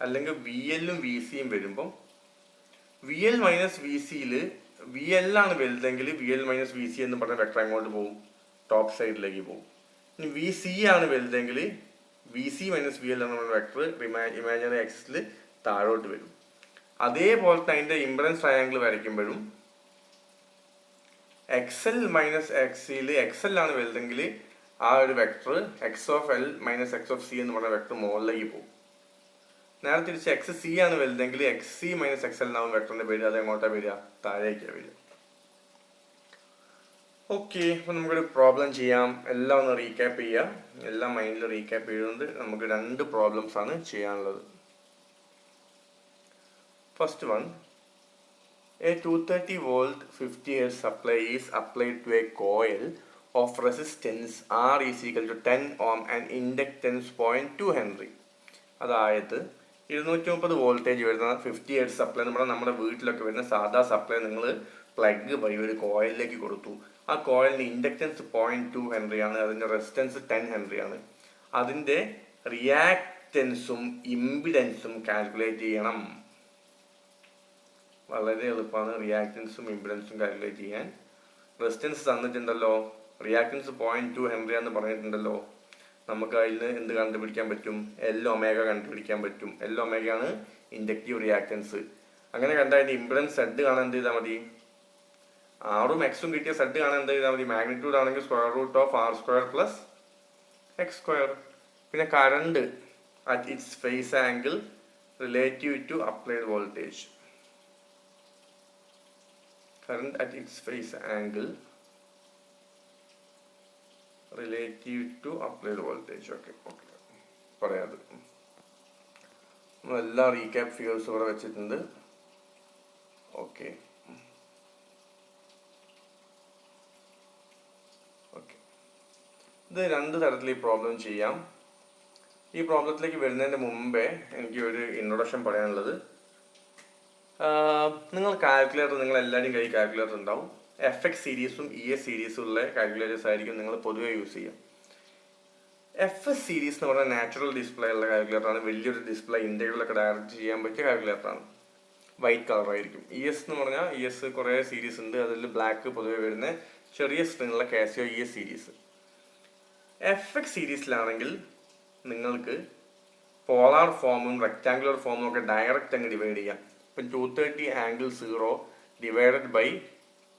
അല്ലെങ്കിൽ വി എല്ലും വി സിയും വരുമ്പം വി എൽ മൈനസ് വി സിയിൽ വി എല്ലാണ് വലുതെങ്കിൽ V L minus V C എന്ന് പറഞ്ഞ വെക്ടർ അങ്ങോട്ട് പോകും, ടോപ്പ് സൈഡിലേക്ക് പോകും. ഇനി വി സി ആണ് വലുതെങ്കിൽ V C minus V L എന്ന് പറഞ്ഞ വെക്ടർ ഇമാജിനറി ആക്സിസിൽ താഴോട്ട് വരും. അതേപോലെ തന്നെ അതിൻ്റെ ഇംപെഡൻസ് ട്രയാങ്കിൾ വരയ്ക്കുമ്പോഴും എക്സ് എൽ മൈനസ് എക്സ് സിയിൽ എക്സ് എൽ ആണ് വലുതെങ്കിൽ ആ ഒരു vector X of L minus X of C എന്ന് പറഞ്ഞ വെക്ടർ മുകളിലേക്ക് പോകും. നേരെ തിരിച്ച് എക്സ് സി ആണ് വലുതെങ്കിൽ X C minus X L എന്നാവും വെക്ടറിന്റെ പേര്, അത് എങ്ങോട്ടാണ് വരിക? താഴേക്കാണ് വരിക. ഓക്കെ, അപ്പോൾ നമുക്കൊരു പ്രോബ്ലം ചെയ്യാം. എല്ലാം ഒന്ന് റീക്യാപ്പ് ചെയ്യാം. എല്ലാം മൈൻഡിൽ റീക്യാപ്പ് ചെയ്തുകൊണ്ട് നമുക്ക് രണ്ട് പ്രോബ്ലംസ് ആണ് ചെയ്യാനുള്ളത്. First one, a 230 volt 50 Hz supply is applied to a coil of resistance R is equal to 10 ohm and inductance 0.2 Henry. അതായത് 230 വോൾട്ടേജ് വരുന്ന 50 Hz സപ്ലൈ എന്ന് പറഞ്ഞാൽ നമ്മുടെ വീട്ടിലൊക്കെ വരുന്ന സാധാ സപ്ലൈ നിങ്ങൾ പ്ലഗ് വഴി ഒരു കോയിലിലേക്ക് കൊടുത്തു. ആ കോയിലിൻ്റെ ഇൻഡക്റ്റൻസ് 0.2 ഹെൻറി ആണ്, അതിൻ്റെ റെസിസ്റ്റൻസ് 10 ഹെൻറി ആണ്. അതിൻ്റെ റിയാക്റ്റൻസും ഇമ്പിഡൻസും കാൽക്കുലേറ്റ് ചെയ്യണം. വളരെ എളുപ്പമാണ് റിയാക്റ്റൻസും ഇമ്പിഡൻസും കാൽക്കുലേറ്റ് ചെയ്യാൻ. റെസിസ്റ്റൻസ് തന്നിട്ടുണ്ടല്ലോ, റിയാക്റ്റൻസ് 0.2 ഹെൻറി എന്ന് പറഞ്ഞിട്ടുണ്ടല്ലോ. നമുക്ക് അതിൽ എന്ത് കണ്ടുപിടിക്കാൻ പറ്റും? എൽ ഒമേഗ കണ്ടുപിടിക്കാൻ പറ്റും. എൽ ഒമേഗയാണ് ഇൻഡക്റ്റീവ് റിയാക്റ്റൻസ്. അങ്ങനെ കണ്ടാൽ അതിൻ്റെ ഇംപെഡൻസ് സെഡ് കാണാൻ എന്ത് ചെയ്താൽ മതി, ആറും എക്സും കിട്ടിയ സെഡ് കാണാൻ എന്ത് ചെയ്താൽ മതി, മാഗ്നിറ്റ്യൂഡ് ആണെങ്കിൽ square root of R square plus X square. പിന്നെ current at its phase angle relative to applied voltage. Current at its phase angle relative to applied voltage. Okay okay പറയാത്. എല്ലാ റീക്യാപ്പ് ഫിഗേഴ്സ് ഇവിടെ വെച്ചിട്ടുണ്ട്. Okay okay ഇത് രണ്ട് തരത്തിൽ ഈ problem ചെയ്യാം. ഈ പ്രോബ്ലത്തിലേക്ക് വരുന്നതിന് മുമ്പേ എനിക്ക് ഒരു ഇൻട്രൊഡക്ഷൻ പറയാനുള്ളത്, നിങ്ങൾ കാൽക്കുലേറ്റർ, നിങ്ങൾ എല്ലാവരുടെയും കയ്യിൽ കാൽക്കുലേറ്റർ ഉണ്ടാവും. FX സീരീസും ES സീരീസും ഉള്ള കാൽക്കുലേറ്റേഴ്സ് ആയിരിക്കും നിങ്ങൾ പൊതുവെ യൂസ് ചെയ്യുക. FS സീരീസ് എന്ന് പറഞ്ഞാൽ നാച്ചുറൽ ഡിസ്പ്ലേ ഉള്ള കാൽക്കുലേറ്ററാണ്. വലിയൊരു ഡിസ്പ്ലേ ഇന്റഗ്രലൊക്കെ ഡയറക്റ്റ് ചെയ്യാൻ പറ്റിയ കാൽക്കുലേറ്ററാണ്. വൈറ്റ് കളർ ആയിരിക്കും. ES എന്ന് പറഞ്ഞാൽ ES കുറേ സീരീസ് ഉണ്ട്. അതിൽ ബ്ലാക്ക് പൊതുവെ വരുന്ന ചെറിയ സ്ക്രീനുള്ള കാസിയോ ES സീരീസ്. FX സീരീസിലാണെങ്കിൽ നിങ്ങൾക്ക് പോളാർ ഫോമും റെക്ടാങ്കുലർ ഫോമും ഒക്കെ ഡയറക്റ്റ് അങ്ങ് ഡിവൈഡ് ചെയ്യാം. ഇപ്പം 230 angle 0 divided by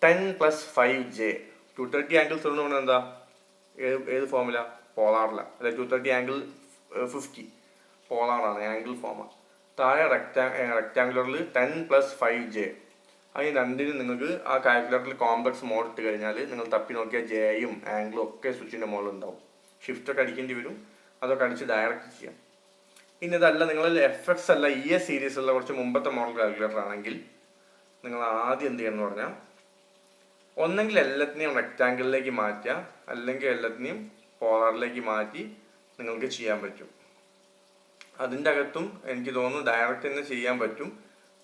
10 + 5j. 230 angle 0 എന്ന് പറഞ്ഞാൽ എന്താ, ഏത് ഫോമില, പോളാറില. അല്ലെ 230 ആംഗിൾ 50 പോളാറാണ്, ആംഗിൾ ഫോമാണ്. താഴെ റെക്ടാങ്കുലറിൽ 10 + 5j. അതിന് രണ്ടിനും നിങ്ങൾക്ക് ആ കാൽക്കുലേറ്ററിൽ കോംപ്ലക്സ് മോഡ് ഇട്ട് കഴിഞ്ഞാൽ നിങ്ങൾ തപ്പി നോക്കിയാൽ ജെയും ആംഗിളും ഒക്കെ സ്വിച്ചിൻ്റെ മുകളിൽ ഉണ്ടാവും. ഷിഫ്റ്റൊക്കെ അടിക്കേണ്ടി വരും, അതൊക്കെ അടിച്ച് ഡയറക്റ്റ് ചെയ്യാം. ഇനി ഇതല്ല, നിങ്ങൾ FX അല്ല ES സീരീസുള്ള കുറച്ച് മുമ്പത്തെ മോഡൽ കാൽക്കുലേറ്റർ ആണെങ്കിൽ നിങ്ങൾ ആദ്യം എന്ത് ചെയ്യണമെന്ന് പറഞ്ഞാൽ, ഒന്നെങ്കിൽ എല്ലാത്തിനെയും റെക്റ്റാങ്കിളിലേക്ക് മാറ്റുക, അല്ലെങ്കിൽ എല്ലാത്തിനെയും പോളാറിലേക്ക് മാറ്റി നിങ്ങൾക്ക് ചെയ്യാൻ പറ്റും. അതിൻ്റെ അകത്തും എനിക്ക് തോന്നുന്നു ഡയറക്റ്റ് തന്നെ ചെയ്യാൻ പറ്റും.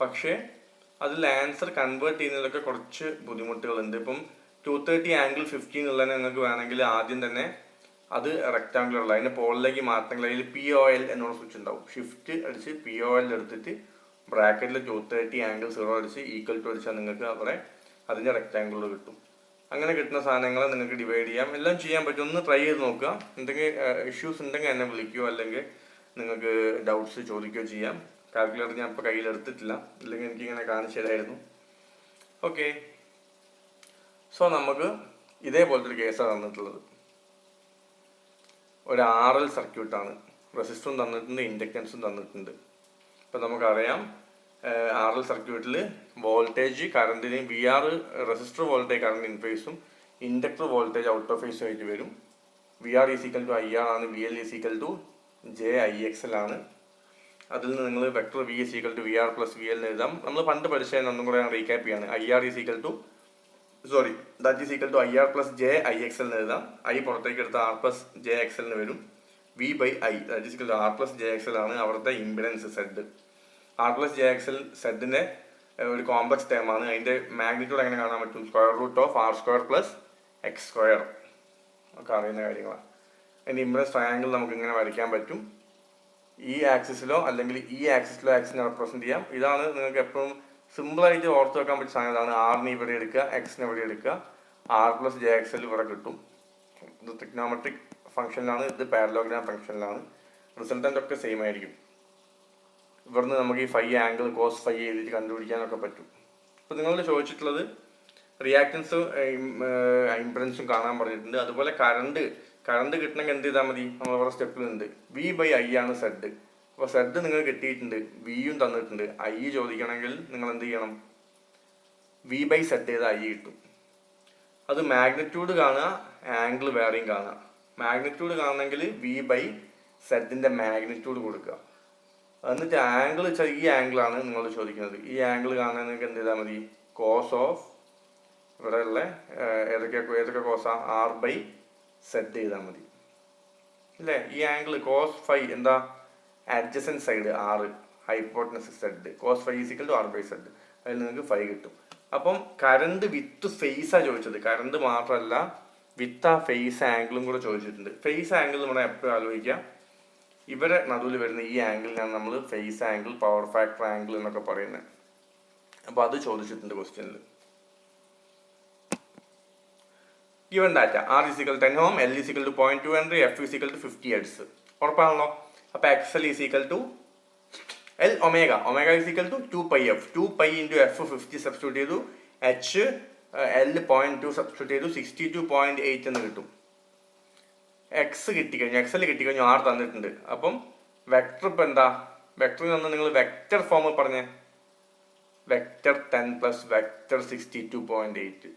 പക്ഷേ അതിൽ ആൻസർ കൺവേർട്ട് ചെയ്യുന്നതിലൊക്കെ കുറച്ച് ബുദ്ധിമുട്ടുകളുണ്ട്. ഇപ്പം 230 ആംഗിൾ 50 എന്നുള്ളതിനെ നിങ്ങൾക്ക് വേണമെങ്കിൽ ആദ്യം തന്നെ അത് റെക്ടാങ്കുലർ അതിൻ്റെ പോളിലേക്ക് മാറ്റണമെങ്കിൽ അതിൽ POL എന്നുള്ള സ്വിച്ച് ഉണ്ടാവും. ഷിഫ്റ്റ് അടിച്ച് POL എടുത്തിട്ട് ബ്രാക്കറ്റിൽ 230 ആംഗിൾ 0 അടിച്ച് ഈക്വൽ ടു അടിച്ചാൽ നിങ്ങൾക്ക് അവിടെ അതിൻ്റെ റെക്ടാങ്കുലർ കിട്ടും. അങ്ങനെ കിട്ടുന്ന സാധനങ്ങളെ നിങ്ങൾക്ക് ഡിവൈഡ് ചെയ്യാം. എല്ലാം ചെയ്യാൻ പറ്റും. ഒന്ന് ട്രൈ ചെയ്ത് നോക്കുക. എന്തെങ്കിലും ഇഷ്യൂസ് ഉണ്ടെങ്കിൽ എന്നെ വിളിക്കുകയോ അല്ലെങ്കിൽ നിങ്ങൾക്ക് ഡൗട്ട്സ് ചോദിക്കുകയോ ചെയ്യാം. കാൽക്കുലേറ്റർ ഞാൻ ഇപ്പോൾ കയ്യിലെടുത്തിട്ടില്ല, ഇല്ലെങ്കിൽ എനിക്കിങ്ങനെ കാണിച്ചു തരായിരുന്നു. ഓക്കെ, സോ നമുക്ക് ഇതേപോലത്തെ ഒരു കേസാണ് തന്നിട്ടുള്ളത്. ഒരു RL സർക്യൂട്ടാണ്. റെസിസ്റ്ററും തന്നിട്ടുണ്ട്, ഇൻഡക്റ്റൻസും തന്നിട്ടുണ്ട്. ഇപ്പം നമുക്കറിയാം RL സർക്യൂട്ടിൽ വോൾട്ടേജ് കറണ്ടിന് VR resistor voltage current in ഫേസും ഇൻഡക്ടർ വോൾട്ടേജ് ഔട്ട് ഓഫ് ഫേസും ആയിട്ട് വരും. VR = IR ആണ്, VL = JIXL ആണ്. അതിൽ നിന്ന് നിങ്ങൾ വെക്ടർ V = VR + VL എഴുതാം. നമ്മൾ പണ്ട് പഠിച്ചതിന് ഒന്നും കൂടെ റീക്യാപ്പ് ചെയ്യാണ്. IR = IR + JIXL എഴുതാം. I പുറത്തേക്ക് എടുത്ത R + JXL വരും. V/I R + JXL ആണ് അവിടുത്തെ ഇംപെഡൻസ് സെഡ്. R + JXL സെഡിന്റെ ഒരു കോംപ്ലക്സ് ടേം ആണ്. അതിന്റെ മാഗ്നിറ്റ്യൂഡ് എങ്ങനെ കാണാൻ പറ്റും, √R² + X² ഒക്കെ അറിയുന്ന കാര്യങ്ങളാണ്. അതിന്റെ ഇംപെഡൻസ് ട്രയാങ്കിൾ നമുക്ക് ഇങ്ങനെ വരയ്ക്കാൻ പറ്റും. ഈ ആക്സിസിലോ അല്ലെങ്കിൽ ഈ ആക്സിസിലോ എക്സിനെ റെപ്രസെന്റ് ചെയ്യാം. ഇതാണ് നിങ്ങൾക്ക് എപ്പോഴും സിമ്പിളായിട്ട് ഓർത്ത് വെക്കാൻ പറ്റിയ സാധനം. ഇതാണ്. ആറിനെ ഇവിടെ എടുക്കുക, എക്സിനെ ഇവിടെ എടുക്കുക, R + JXL ഇവിടെ കിട്ടും. ഇത് ട്രിഗ്നോമെട്രിക് ഫംഗ്ഷനിലാണ്, ഇത് പാരലോഗ്രാം ഫംഗ്ഷനിലാണ്. റിസൾട്ടൻ്റ് ഒക്കെ സെയിം ആയിരിക്കും. ഇവിടുന്ന് നമുക്ക് ഈ φ ആംഗിൾ cos φ എഴുതിയിട്ട് കണ്ടുപിടിക്കാനൊക്കെ പറ്റും. അപ്പോൾ നിങ്ങളോട് ചോദിച്ചിട്ടുള്ളത് റിയാക്റ്റൻസും ഇംപെഡൻസും കാണാൻ പറഞ്ഞിട്ടുണ്ട്. അതുപോലെ കറണ്ട് കിട്ടണമെങ്കിൽ എന്ത് ചെയ്താൽ മതി, നമ്മളിവിടെ സ്റ്റെപ്പിലുണ്ട്. V/I ആണ് സെഡ്. അപ്പോൾ സെഡ് നിങ്ങൾ കിട്ടിയിട്ടുണ്ട്, വിയും തന്നിട്ടുണ്ട്. I ചോദിക്കണമെങ്കിൽ നിങ്ങൾ എന്ത് ചെയ്യണം, V/Z ചെയ്ത് I കിട്ടും. അത് മാഗ്നിറ്റ്യൂഡ് കാണുക, ആംഗിൾ വേറെയും കാണുക. മാഗ്നിറ്റ്യൂഡ് കാണണമെങ്കിൽ V/Z മാഗ്നിറ്റ്യൂഡ് കൊടുക്കുക. എന്നിട്ട് ആംഗിൾ വെച്ചാൽ ഈ ആംഗിളാണ് നിങ്ങൾ ചോദിക്കുന്നത്. ഈ ആംഗിൾ കാണാൻ നിങ്ങൾക്ക് എന്ത് ചെയ്താൽ മതി, കോസ് ഓഫ് ഇവിടെ ഉള്ള ഏതൊക്കെ കോസാ R/Z ചെയ്താൽ മതി അല്ലേ. ഈ ആംഗിൾ cos φ എന്താ, adjacent side R, hypotenuse Z, cos φ = R/Z. അതിൽ നിങ്ങൾക്ക് φ കിട്ടും. അപ്പം കറണ്ട് വിത്ത് ഫേസാണ് ചോദിച്ചത്. കറണ്ട് മാത്രമല്ല, വിത്ത് ആ ഫേസ് ആംഗിളും കൂടെ ചോദിച്ചിട്ടുണ്ട്. ഫേസ് ആംഗിൾ നമ്മൾ എപ്പോഴും ആലോചിക്കാം, ഇവരെ നടുവിൽ വരുന്ന ഈ ആംഗിളിനാണ് നമ്മൾ phase angle, power factor angle എന്നൊക്കെ പറയുന്നത്. അപ്പോൾ അത് ചോദിച്ചിട്ടുണ്ട് ക്വസ്റ്റ്യനിൽ. Given data R = 10 ohm, L = 0.2 Henry, F = 50 Hz. ഉറപ്പാണല്ലോ. അപ്പോൾ XL = L omega is equal to 2 pi f. 2 pi into f 50 substitute ചെയ്തു, h L 0.2 സബ്സ്റ്റിറ്റ്യൂട്ട് ചെയ്തു, 62.8 എന്ന് കിട്ടും. എക്സ് കിട്ടിക്കഴിഞ്ഞു, എക്സൽ കിട്ടിക്കഴിഞ്ഞു, ആർ തന്നിട്ടുണ്ട്. അപ്പം വെക്ടർ ഇപ്പം എന്താ, വെക്ടറിൽ നിന്ന് നിങ്ങൾ വെക്ടർ ഫോം പറഞ്ഞേ, വെക്ടർ 10 പ്ലസ് വെക്ടർ 62.8.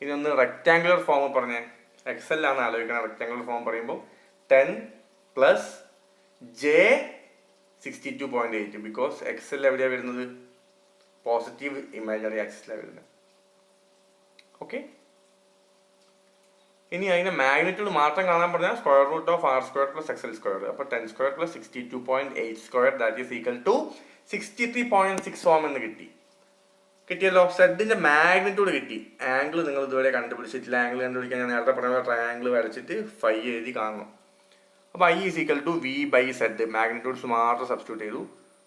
ഇനി ഒന്ന് റെക്ടാങ്കുലർ ഫോം പറഞ്ഞേ, എക്സലാണ് ആലോചിക്കണം. റെക്ടാങ്കുലർ ഫോം പറയുമ്പോൾ 10 പ്ലസ് ജെ 62.8, ബിക്കോസ് എക്സൽ എവിടെയാണ് വരുന്നത്, പോസിറ്റീവ് ഇമാജിനറി ആക്സിസിലാണ് വരുന്നത്. ഓക്കെ, ഇനി അതിന്റെ മാഗ്നിറ്റ്യൂഡ് മാത്രം കാണാൻ പറഞ്ഞാൽ square root of R square plus x l square. അപ്പോൾ 10 square plus 62.8 square that is equal to 63.6 ohm എന്ന് കിട്ടി. കിട്ടിയല്ലോ. സെഡിന്റെ മാഗ്നിറ്റ്യൂഡ് കിട്ടി. ആംഗിൾ നിങ്ങൾ ഇതുവരെ കണ്ടുപിടിച്ചിട്ടില്ല. ആംഗിൾ കണ്ടുപിടിക്കാൻ ഞാൻ നേരത്തെ പറഞ്ഞ ട്രയാംഗിൾ വരച്ചിട്ട് ഫൈ എഴുതി കാണണം. അപ്പോൾ i is equal to v by z. Magnitudes മാത്രം സബ്സ്റ്റിറ്റ്യൂട്ട് ചെയ്തു,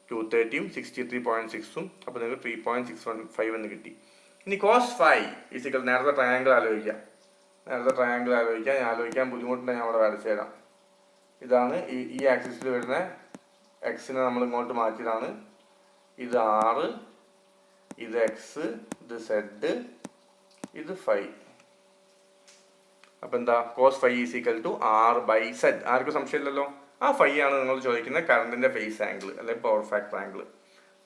230 63.6. അപ്പോൾ നിങ്ങൾക്ക് 3.615 എന്ന് കിട്ടി. ഇനി കോസ് ഫൈ ഈസ് ഈക്വൽ, നേരത്തെ ട്രയാംഗിൾ ആലോചിക്കാം. ഞാൻ ആലോചിക്കാൻ ബുദ്ധിമുട്ടുണ്ടെങ്കിൽ ഞാൻ അവിടെ വരച്ചു തരാം. ഇതാണ് ഈ ആക്സിസിൽ വരുന്ന എക്സിനെ നമ്മൾ ഇങ്ങോട്ട് മാറ്റിയതാണ്. ഇത് ആറ്, ഇത് എക്സ്, ഇത് സെഡ്, ഇത് ഫൈ. അപ്പം എന്താ, cos phi is equal to r by z. ആർക്കും സംശയമില്ലല്ലോ. ആ ഫൈ ആണ് നിങ്ങൾ ചോദിക്കുന്ന കറണ്ടിന്റെ ഫേസ് ആംഗിൾ അല്ലെങ്കിൽ പവർ ഫാക്ടർ ആംഗിൾ.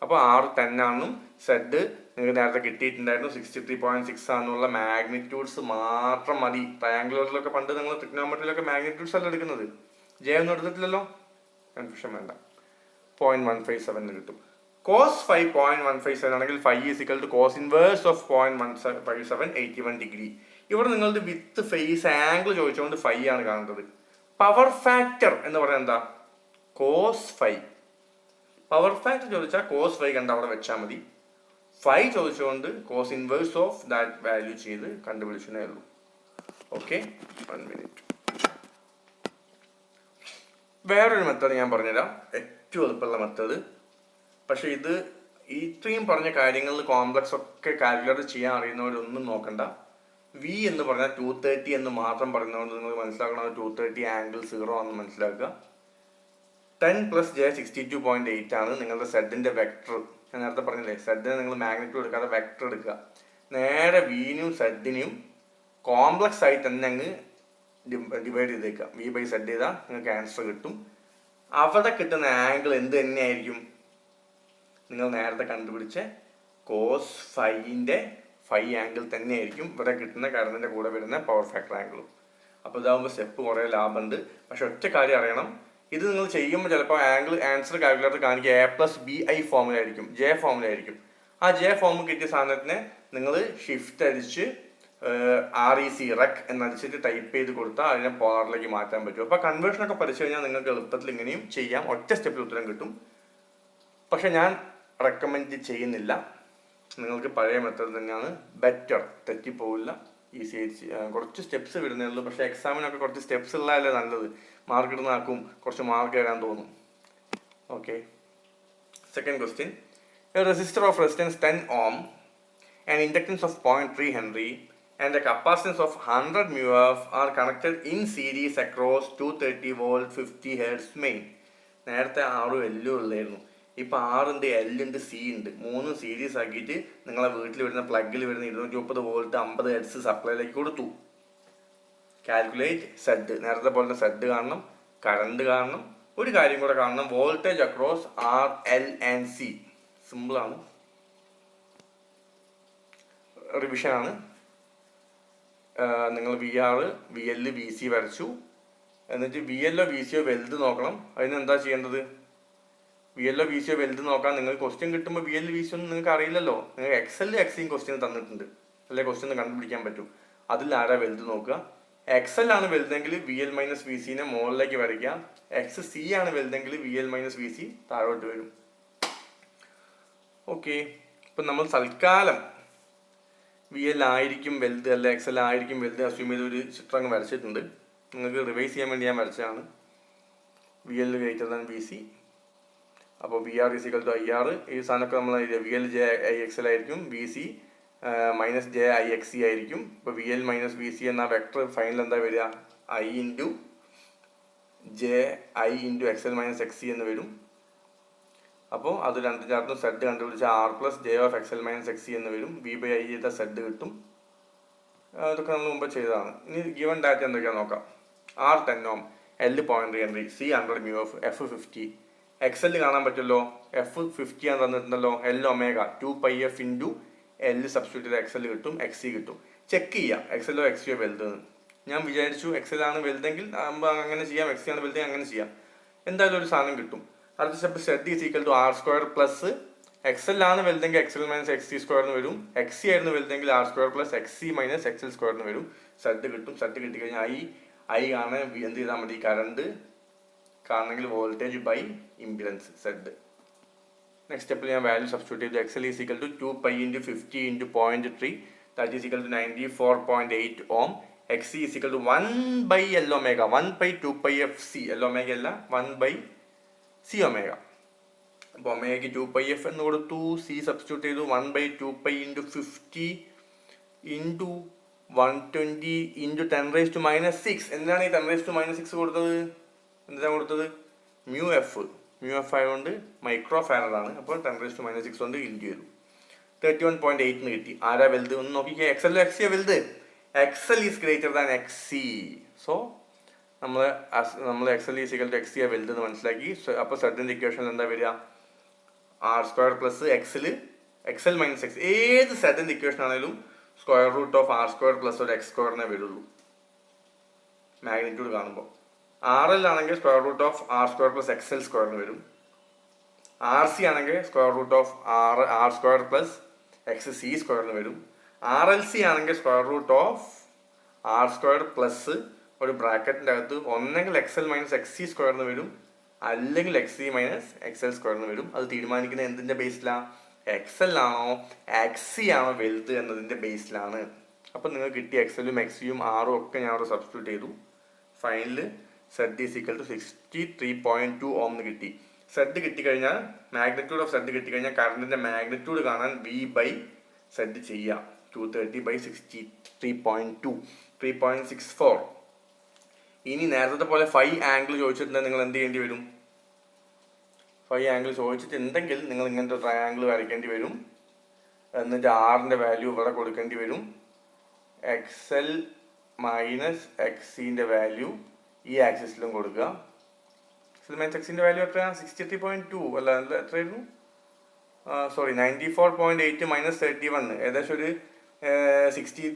അപ്പോൾ ആർ 10 ആണെന്നും സെഡ് നിങ്ങൾക്ക് നേരത്തെ കിട്ടിയിട്ടുണ്ടായിരുന്നു 63.6 ആണെന്നുള്ള മാഗ്നിറ്റ്യൂഡ്സ് മാത്രം മതി. ട്രയാംഗുലറിലൊക്കെ പണ്ട് നിങ്ങൾ ട്രിഗ്നോമെട്രിയിലൊക്കെ മാഗ്നിറ്റ്യൂഡ്സ് അല്ല എടുക്കുന്നത്, ജെ ഒന്നും എടുത്തിട്ടില്ലല്ലോ, കൺഫ്യൂഷൻ വേണ്ട. 0.157 കിട്ടും. കോസ് 5.157 ആണെങ്കിൽ phi is equal to cos inverse of 0.157 81 degree. ഇവിടെ നിങ്ങളുടെ വിത്ത് ഫേസ് ആംഗിൾ ചോദിച്ചുകൊണ്ട് ഫൈ ആണ് കാണേണ്ടത്. പവർ ഫാക്ടർ എന്ന് പറയുന്നത് എന്താ, കോസ് ഫൈ. പവർ ഫാക്ടർ ചോദിച്ചാൽ കോസ് ഫൈ കണ്ട് അവിടെ വെച്ചാൽ മതി. ഫൈ ചോദിച്ചുകൊണ്ട് cos inverse of that value ചെയ്ത് കണ്ടുപിടിച്ചേ ഉള്ളൂ. Okay, 1 minute. വേറൊരു മെത്തേഡ് ഞാൻ പറഞ്ഞുതരാം, ഏറ്റവും എളുപ്പമുള്ള മെത്തേഡ്. പക്ഷെ ഇത് ഇത്രയും പറഞ്ഞ കാര്യങ്ങളിൽ കോംപ്ലക്സ് ഒക്കെ കാൽക്കുലേറ്റ് ചെയ്യാൻ അറിയുന്നവരൊന്നും നോക്കണ്ട. വി എന്ന് പറഞ്ഞാൽ 230 എന്ന് മാത്രം പറയുന്നതുകൊണ്ട് നിങ്ങൾ മനസ്സിലാക്കണം, 230 ആംഗിൾ 0 ആണെന്ന് മനസ്സിലാക്കുക. 10 പ്ലസ് ജെ 62.8 ആണ് നിങ്ങളുടെ സെഡിന്റെ വെക്ടർ. ഞാൻ നേരത്തെ പറഞ്ഞില്ലേ, സെഡിനെ നിങ്ങൾ മാഗ്നിറ്റ്യൂഡ് എടുക്കാതെ വെക്ടർ എടുക്കുക. നേരെ വിനും സെഡിനും കോംപ്ലക്സ് ആയിട്ട് തന്നെ അങ്ങ് ഡിവൈഡ് ചെയ്തേക്കുക. വി ബൈ സെഡ് ചെയ്താൽ നിങ്ങൾക്ക് ആൻസർ കിട്ടും. അവിടെ കിട്ടുന്ന ആംഗിൾ എന്ത് തന്നെയായിരിക്കും, നിങ്ങൾ നേരത്തെ കണ്ടുപിടിച്ച കോസ് ഫൈൻ്റെ ഫൈ ആംഗിൾ തന്നെയായിരിക്കും ഇവിടെ കിട്ടുന്ന കറണ്ടിൻ്റെ കൂടെ വരുന്ന പവർ ഫാക്ടർ ആംഗിളും. അപ്പോൾ ഇതാകുമ്പോൾ സ്റ്റെപ്പ് കുറേ ലാഭമുണ്ട്. പക്ഷെ ഒറ്റ കാര്യം അറിയണം, ഇത് നിങ്ങൾ ചെയ്യുമ്പോൾ ചിലപ്പോൾ ആൻസർ കാൽക്കുലേറ്റർ കാണിക്കുക A+BI ഫോമിലായിരിക്കും, ജെ ഫോമിലായിരിക്കും. ആ ജെ ഫോം കിട്ടിയ സാധനത്തിന് നിങ്ങൾ ഷിഫ്റ്റ് അടിച്ച് REC റെക് എന്നടിച്ചിട്ട് ടൈപ്പ് ചെയ്ത് കൊടുത്താൽ അതിനെ പോളറിലേക്ക് മാറ്റാൻ പറ്റും. അപ്പോൾ കൺവേർഷനൊക്കെ പഠിച്ചു കഴിഞ്ഞാൽ നിങ്ങൾക്ക് എളുപ്പത്തിൽ ഇങ്ങനെയും ചെയ്യാം, ഒറ്റ സ്റ്റെപ്പിൽ ഉത്തരം കിട്ടും. പക്ഷെ ഞാൻ റെക്കമെൻഡ് ചെയ്യുന്നില്ല. നിങ്ങൾക്ക് പഴയ മെത്തേഡ് തന്നെയാണ് ബെറ്റർ, തെറ്റിപ്പോവില്ല, ഈസി ആയിട്ട് കുറച്ച് സ്റ്റെപ്സ് വരുന്നേ ഉള്ളൂ. പക്ഷേ എക്സാമിനൊക്കെ കുറച്ച് സ്റ്റെപ്സ് ഉള്ളതല്ലേ നല്ലത്, മാർക്ക് ഇടുന്നാക്കും കുറച്ച് മാർക്ക് തരാൻ തോന്നും. Okay, second question. A resistor of resistance 10 ohm, an inductance of 0.3 Henry and a capacitance of 100 μF are connected in series across 230 volt 50 Hz main. നേരത്തെ ആറും എല്ലും ഉള്ളായിരുന്നു. ഇപ്പം ആറുണ്ട്, എല്ലുണ്ട്, സി ഉണ്ട്, മൂന്നും സീരീസ് ആക്കിയിട്ട് നിങ്ങളെ വീട്ടിൽ വരുന്ന പ്ലഗിൽ വരുന്ന 230 വോൾട്ട് 50 ഹെർട്സ് സപ്ലൈയിലേക്ക് കൊടുത്തു. Calculate z. നേരത്തെ പോലെ തന്നെ സെഡ് കാണണം, കറണ്ട് കാണണം, ഒരു കാര്യം കൂടെ കാണണം, voltage across r, l and c. സിമ്പിളാണ്, റിവിഷനാണ്. നിങ്ങൾ VR, VL, VC വരച്ചു. എന്നിട്ട് VL ഓ VC ഓ വലുത് നോക്കണം. അതിനെന്താ ചെയ്യേണ്ടത്, VL ഓ VC ഓ വലുത് നോക്കാൻ നിങ്ങൾക്ക് ക്വസ്റ്റ്യൻ കിട്ടുമ്പോൾ VL VC ഒന്നും നിങ്ങൾക്ക് അറിയില്ലല്ലോ. നിങ്ങൾക്ക് എക്സൽ എക്സിയും ക്വസ്റ്റ്യൻ തന്നിട്ടുണ്ട്, അല്ലെ ക്വസ്റ്റ്യൻ കണ്ടുപിടിക്കാൻ പറ്റും. അതിൽ ആരാ വലുത് നോക്കുക. എക്സൽ ആണ് വലുതെങ്കിൽ VL - VCനെ മുകളിലേക്ക് വരയ്ക്കാം. XC ആണ് വലുതെങ്കിൽ VL - VC താഴോട്ട് വരും. ഓക്കെ, ഇപ്പം നമ്മൾ തൽക്കാലം VL ആയിരിക്കും വലുത് അല്ലെ XL ആയിരിക്കും വലുത് അസ്യൂം ചെയ്ത് ഒരു ചിത്രം വരച്ചിട്ടുണ്ട്. നിങ്ങൾക്ക് റിവൈസ് ചെയ്യാൻ വേണ്ടി ഞാൻ വരച്ചതാണ്. VL > VC. അപ്പോൾ VR = IR. ഈ സാധനമൊക്കെ നമ്മൾ VL j IXL ആയിരിക്കും, VC - j IXC ആയിരിക്കും. ഇപ്പോൾ VL - VC എന്ന വെക്ടർ ഫൈനൽ എന്താ വരിക, I × j I × XL - XC എന്ന് വരും. അപ്പോൾ അത് രണ്ടും ചേർത്ത് സെഡ് കണ്ടുപിടിച്ച r plus j of x L minus X c എന്ന് വരും. വി ബൈ ഐ ചെയ്ത സെഡ് കിട്ടും. അതൊക്കെ നമ്മൾ മുമ്പ് ചെയ്തതാണ്. ഇനി ഗിവൺ ഡാറ്റ എന്തൊക്കെയാണെന്ന് നോക്കാം. R 10 ohm, L 0.3 henry, C 100 mu F, F 50. X L കാണാൻ പറ്റുമല്ലോ, എഫ് 50 ആണ് തന്നിട്ടുണ്ടല്ലോ. L omega 2πf into L substitute ചെയ്ത എക്സൽ കിട്ടും, എക്സ് സി കിട്ടും. ചെക്ക് ചെയ്യാം എക്സലോ എക്സ് സിയോ വലുതെന്ന്. ഞാൻ വിചാരിച്ചു എക്സൽ ആണ് വലുതെങ്കിൽ അങ്ങനെ ചെയ്യാം, എക്സ് സി ആണ് വലുതെങ്കിൽ അങ്ങനെ ചെയ്യാം. എന്തായാലും ഒരു സാധനം കിട്ടും. അടുത്ത step Z is equal to R square plus X L ആണ് വലുതെങ്കിൽ എക്സൽ മൈനസ് എക്സ് സി സ്ക്വയറിന് വരും. എക്സ് സി ആയിരുന്നു വലുതെങ്കിൽ R square plus X C minus X L സ്ക്വയറിന് വരും. സെഡ് കിട്ടും. സെഡ് കിട്ടിക്കഴിഞ്ഞാൽ ഐ ആണ് എന്ത് ചെയ്താൽ മതി, കറണ്ട് കാണണമെങ്കിൽ voltage by impedance Z. Next സ്റ്റെപ്പിൽ ഞാൻ വാല്യൂ സബ്സ്റ്റിറ്റ്യൂട്ട് ചെയ്തു. X L is equal to 2π into 50 into 0.3 that is equal to 94.8 ohm. X C is equal to 1 L omega, 1/2πf C, L omega അല്ല 1/c omega. അപ്പോൾ ഒമേഗയ്ക്ക് 2πf എന്ന് കൊടുത്തു, C substitute ചെയ്തു. 1/2π into 50 into 120 into 10⁻⁻6. എന്തിനാണ് ഈ 10⁻⁻6 കൊടുത്തത്? എന്തിനാണ് കൊടുത്തത്? മ്യൂ എഫ് ആയതുകൊണ്ട് മൈക്രോ ഫാരഡാണ്. അപ്പോൾ 10⁻⁻6 കൊണ്ട് ഇൻറ്റു ചെയ്തു. 31.8 കിട്ടി. ആരാ വലുത്? ഒന്ന് നോക്കിക്കേ. എക്സൽ എക്സ് സി വലുത്. X L is greater than X C. So നമ്മൾ X L is equal to X C വലുത് എന്ന് മനസ്സിലാക്കി. അപ്പോൾ സെഡിൻ്റെ ഇക്വേഷനിൽ എന്താ വരിക? R square plus X L minus X. ഏത് സെഡിൻ്റെ ഇക്വേഷൻ ആണെങ്കിലും square root of R square plus ഒരു എക്സ് സ്ക്വയറിനെ വരുള്ളൂ മാഗ്നിറ്റ്യൂഡ് കാണുമ്പോൾ. ആർ എൽ ആണെങ്കിൽ square root of R square plus X L സ്ക്വയറിന് വരും. ആർ സി ആണെങ്കിൽ square root of R square plus X C സ്ക്വയറിന് വരും. ആർ എൽ സി ആണെങ്കിൽ square root of R square plus ഒരു ബ്രാക്കറ്റിൻ്റെ അകത്ത് ഒന്നെങ്കിൽ x L minus X C സ്ക്വയറിന് വരും, അല്ലെങ്കിൽ x C minus X L സ്ക്വയറിന് വരും. അത് തീരുമാനിക്കുന്നത് എന്തിൻ്റെ ബേസിലാണ്? എക്സ് എൽ ആണോ എക്സ് സി ആണോ വലുത് എന്നതിൻ്റെ ബേസിലാണ്. അപ്പം നിങ്ങൾക്ക് കിട്ടിയ എക്സലും എക്സ് സിയും ആറും ഒക്കെ ഞാൻ അവിടെ സബ്സ്റ്റിറ്റ്യൂട്ട് ചെയ്തു. Final z is equal to 63.2 ohm എന്ന് കിട്ടി. സെഡ് കിട്ടിക്കഴിഞ്ഞാൽ മാഗ്നിറ്റ്യൂഡ് ഓഫ് സെഡ് കിട്ടിക്കഴിഞ്ഞാൽ കറണ്ടിൻ്റെ മാഗ്നിറ്റ്യൂഡ് കാണാൻ വി ബൈ സെഡ് ചെയ്യാം. 230/63.2 3.64. ഇനി നേരത്തെ പോലെ 5 ആംഗിൾ ചോദിച്ചിട്ടുണ്ടെങ്കിൽ നിങ്ങൾ എന്ത് ചെയ്യേണ്ടി വരും? 5 ആംഗിൾ ചോദിച്ചിട്ടുണ്ടെങ്കിൽ നിങ്ങൾ ഇങ്ങനത്തെ ട്രയാംഗിൾ വരയ്ക്കേണ്ടി വരും. എന്നിട്ട് ആറിൻ്റെ വാല്യൂ ഇവിടെ കൊടുക്കേണ്ടി വരും. എക്സ് എൽ മൈനസ് എക്സ് സിൻ്റെ വാല്യൂ ഈ ആക്സിസിലും കൊടുക്കുക. എക്സ് എൽ മൈനസ് എക്സിൻ്റെ വാല്യൂ എത്രയാണ്? 63.2 അല്ല, എത്രയായിരുന്നു? 94.8 മൈനസ് 31, ഏകദേശം ഒരു 60.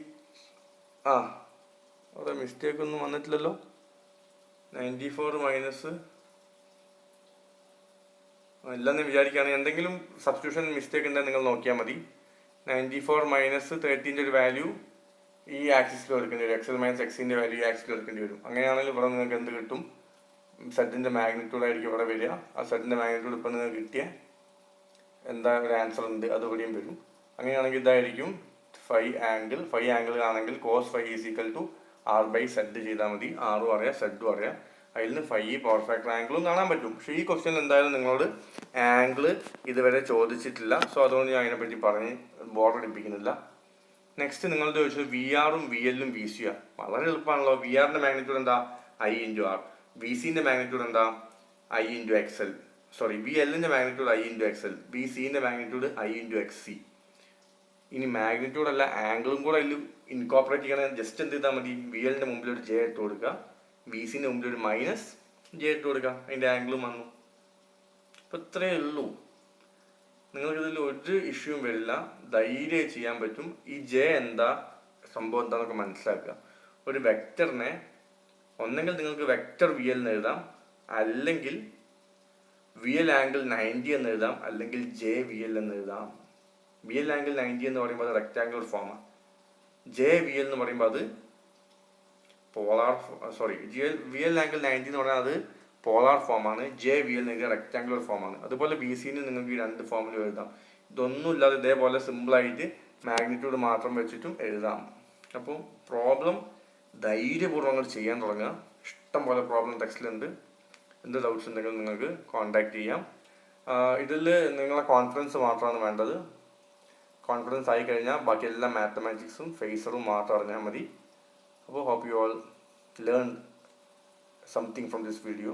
അവിടെ മിസ്റ്റേക്ക് ഒന്നും വന്നിട്ടില്ലല്ലോ. 94 മൈനസ് ഇല്ലെന്ന് വിചാരിക്കുകയാണെങ്കിൽ എന്തെങ്കിലും സബ്സ്റ്റിറ്റ്യൂഷൻ മിസ്റ്റേക്ക് ഉണ്ടെങ്കിൽ നിങ്ങൾ നോക്കിയാൽ മതി. 94 മൈനസ് 30ൻ്റെ ഒരു വാല്യൂ ഈ ആക്സിസിൽ എടുക്കേണ്ടി വരും. എക്സ് എൽ മൈനസ് എക്സിൻ്റെ വാല്യൂ ഈ ആക്സിസിൽ എടുക്കേണ്ടി വരും. അങ്ങനെയാണെങ്കിൽ ഇവിടെ നിങ്ങൾക്ക് എന്ത് കിട്ടും? സെഡിൻ്റെ മാഗ്നിറ്റ്യൂഡ് ആയിരിക്കും ഇവിടെ വരിക. ആ സെഡിൻ്റെ മാഗ്നിറ്റ്യൂഡ് ഇപ്പം നിങ്ങൾക്ക് കിട്ടിയ എന്താ ഒരു ആൻസർ ഉണ്ട്, അത് ഇവിടെയും വരും. അങ്ങനെയാണെങ്കിൽ ഇതായിരിക്കും 5 ആംഗിൾ ആണെങ്കിൽ cos 5 is equal to r by z ചെയ്താൽ മതി. ആറും അറിയാം, സെഡും അറിയാം. അതിൽ നിന്ന് 5 പവർ ഫാക്ടർ ആംഗിളും കാണാൻ പറ്റും. പക്ഷേ ഈ ക്വസ്റ്റ്യൻ എന്തായാലും നിങ്ങളോട് ആംഗിൾ ഇതുവരെ ചോദിച്ചിട്ടില്ല. സോ അതുകൊണ്ട് ഞാൻ അതിനെപ്പറ്റി പറഞ്ഞ് ബോറടിപ്പിക്കുന്നില്ല. നെക്സ്റ്റ് നിങ്ങളോട് ചോദിച്ചത് വി ആറും വി എല്ലും വി സിയും. വളരെ എളുപ്പമാണല്ലോ. വി ആറിൻ്റെ മാഗ്നിറ്റ്യൂഡ് എന്താ? I into R. വി സിൻ്റെ മാഗ്നിറ്റ്യൂഡ് എന്താ? I into X L. V എല്ലിൻ്റെ magnitude I into X L. V സിൻ്റെ magnitude I into X C. ഇനി മാഗ്നിറ്റ്യൂഡ് അല്ല ആംഗിളും കൂടെ അതിൽ ഇൻകോപ്പറേറ്റ് ചെയ്യണേ. ജസ്റ്റ് എന്ത് ചെയ്താൽ മതി? വി എല്ലിൻ്റെ മുമ്പിൽ ഒരു ജെ ഇട്ട് കൊടുക്കുക, വി സിൻ്റെ മുമ്പിൽ ഒരു മൈനസ് ജെ ഇട്ട് കൊടുക്കുക. അതിൻ്റെ ആംഗിളും വന്നു. അപ്പോൾ ഇത്രയേ ഉള്ളൂ. നിങ്ങൾക്കിതിൽ ഒരു ഇഷ്യൂവും വരില്ല, ധൈര്യം ചെയ്യാൻ പറ്റും. ഈ ജെ എന്താ സംഭവം എന്താണെന്നൊക്കെ മനസ്സിലാക്കുക. ഒരു വെക്റ്ററിനെ ഒന്നെങ്കിൽ നിങ്ങൾക്ക് വെക്റ്റർ വി എൽ എന്ന് എഴുതാം, അല്ലെങ്കിൽ വി എൽ ആംഗിൾ 90 എന്ന് എഴുതാം, അല്ലെങ്കിൽ ജെ വി എൽ എന്ന് എഴുതാം. വി എൽ ആംഗിൾ 90 എന്ന് പറയുമ്പോൾ അത് റെക്റ്റാങ്കുലർ ഫോമാണ്. ജെ വി എൽ എന്ന് പറയുമ്പോൾ അത് വി എൽ ആംഗിൾ 90 എന്ന് പറഞ്ഞാൽ അത് പോളാർ ഫോമാണ്. ജെ വി എൽ എന്ന് റെക്റ്റാങ്കുലർ ഫോമാണ്. അതുപോലെ ബി സിന് നിങ്ങൾക്ക് ഈ 2 ഫോമിലും എഴുതാം. ഇതൊന്നും ഇല്ലാതെ ഇതേപോലെ സിമ്പിളായിട്ട് മാഗ്നിറ്റ്യൂഡ് മാത്രം വെച്ചിട്ടും എഴുതാം. അപ്പോൾ പ്രോബ്ലം ധൈര്യപൂർവ്വം ചെയ്യാൻ തുടങ്ങുക. ഇഷ്ടം പോലെ പ്രോബ്ലം ടെക്സ്റ്റിലുണ്ട്. എന്ത് ഡൗട്ട്സ് ഉണ്ടെങ്കിലും നിങ്ങൾക്ക് കോൺടാക്ട് ചെയ്യാം. ഇതിൽ നിങ്ങളെ കോൺഫിഡൻസ് മാത്രമാണ് വേണ്ടത്. കോൺഫിഡൻസ് ആയി കഴിഞ്ഞാൽ ബാക്കി എല്ലാ മാത്തമാറ്റിക്സും ഫേസറും മാത്രം അറിഞ്ഞാൽ മതി. അപ്പോൾ hope you all learn something from this video.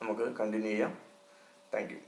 നമുക്ക് കണ്ടിന്യൂ ചെയ്യാം. Thank U.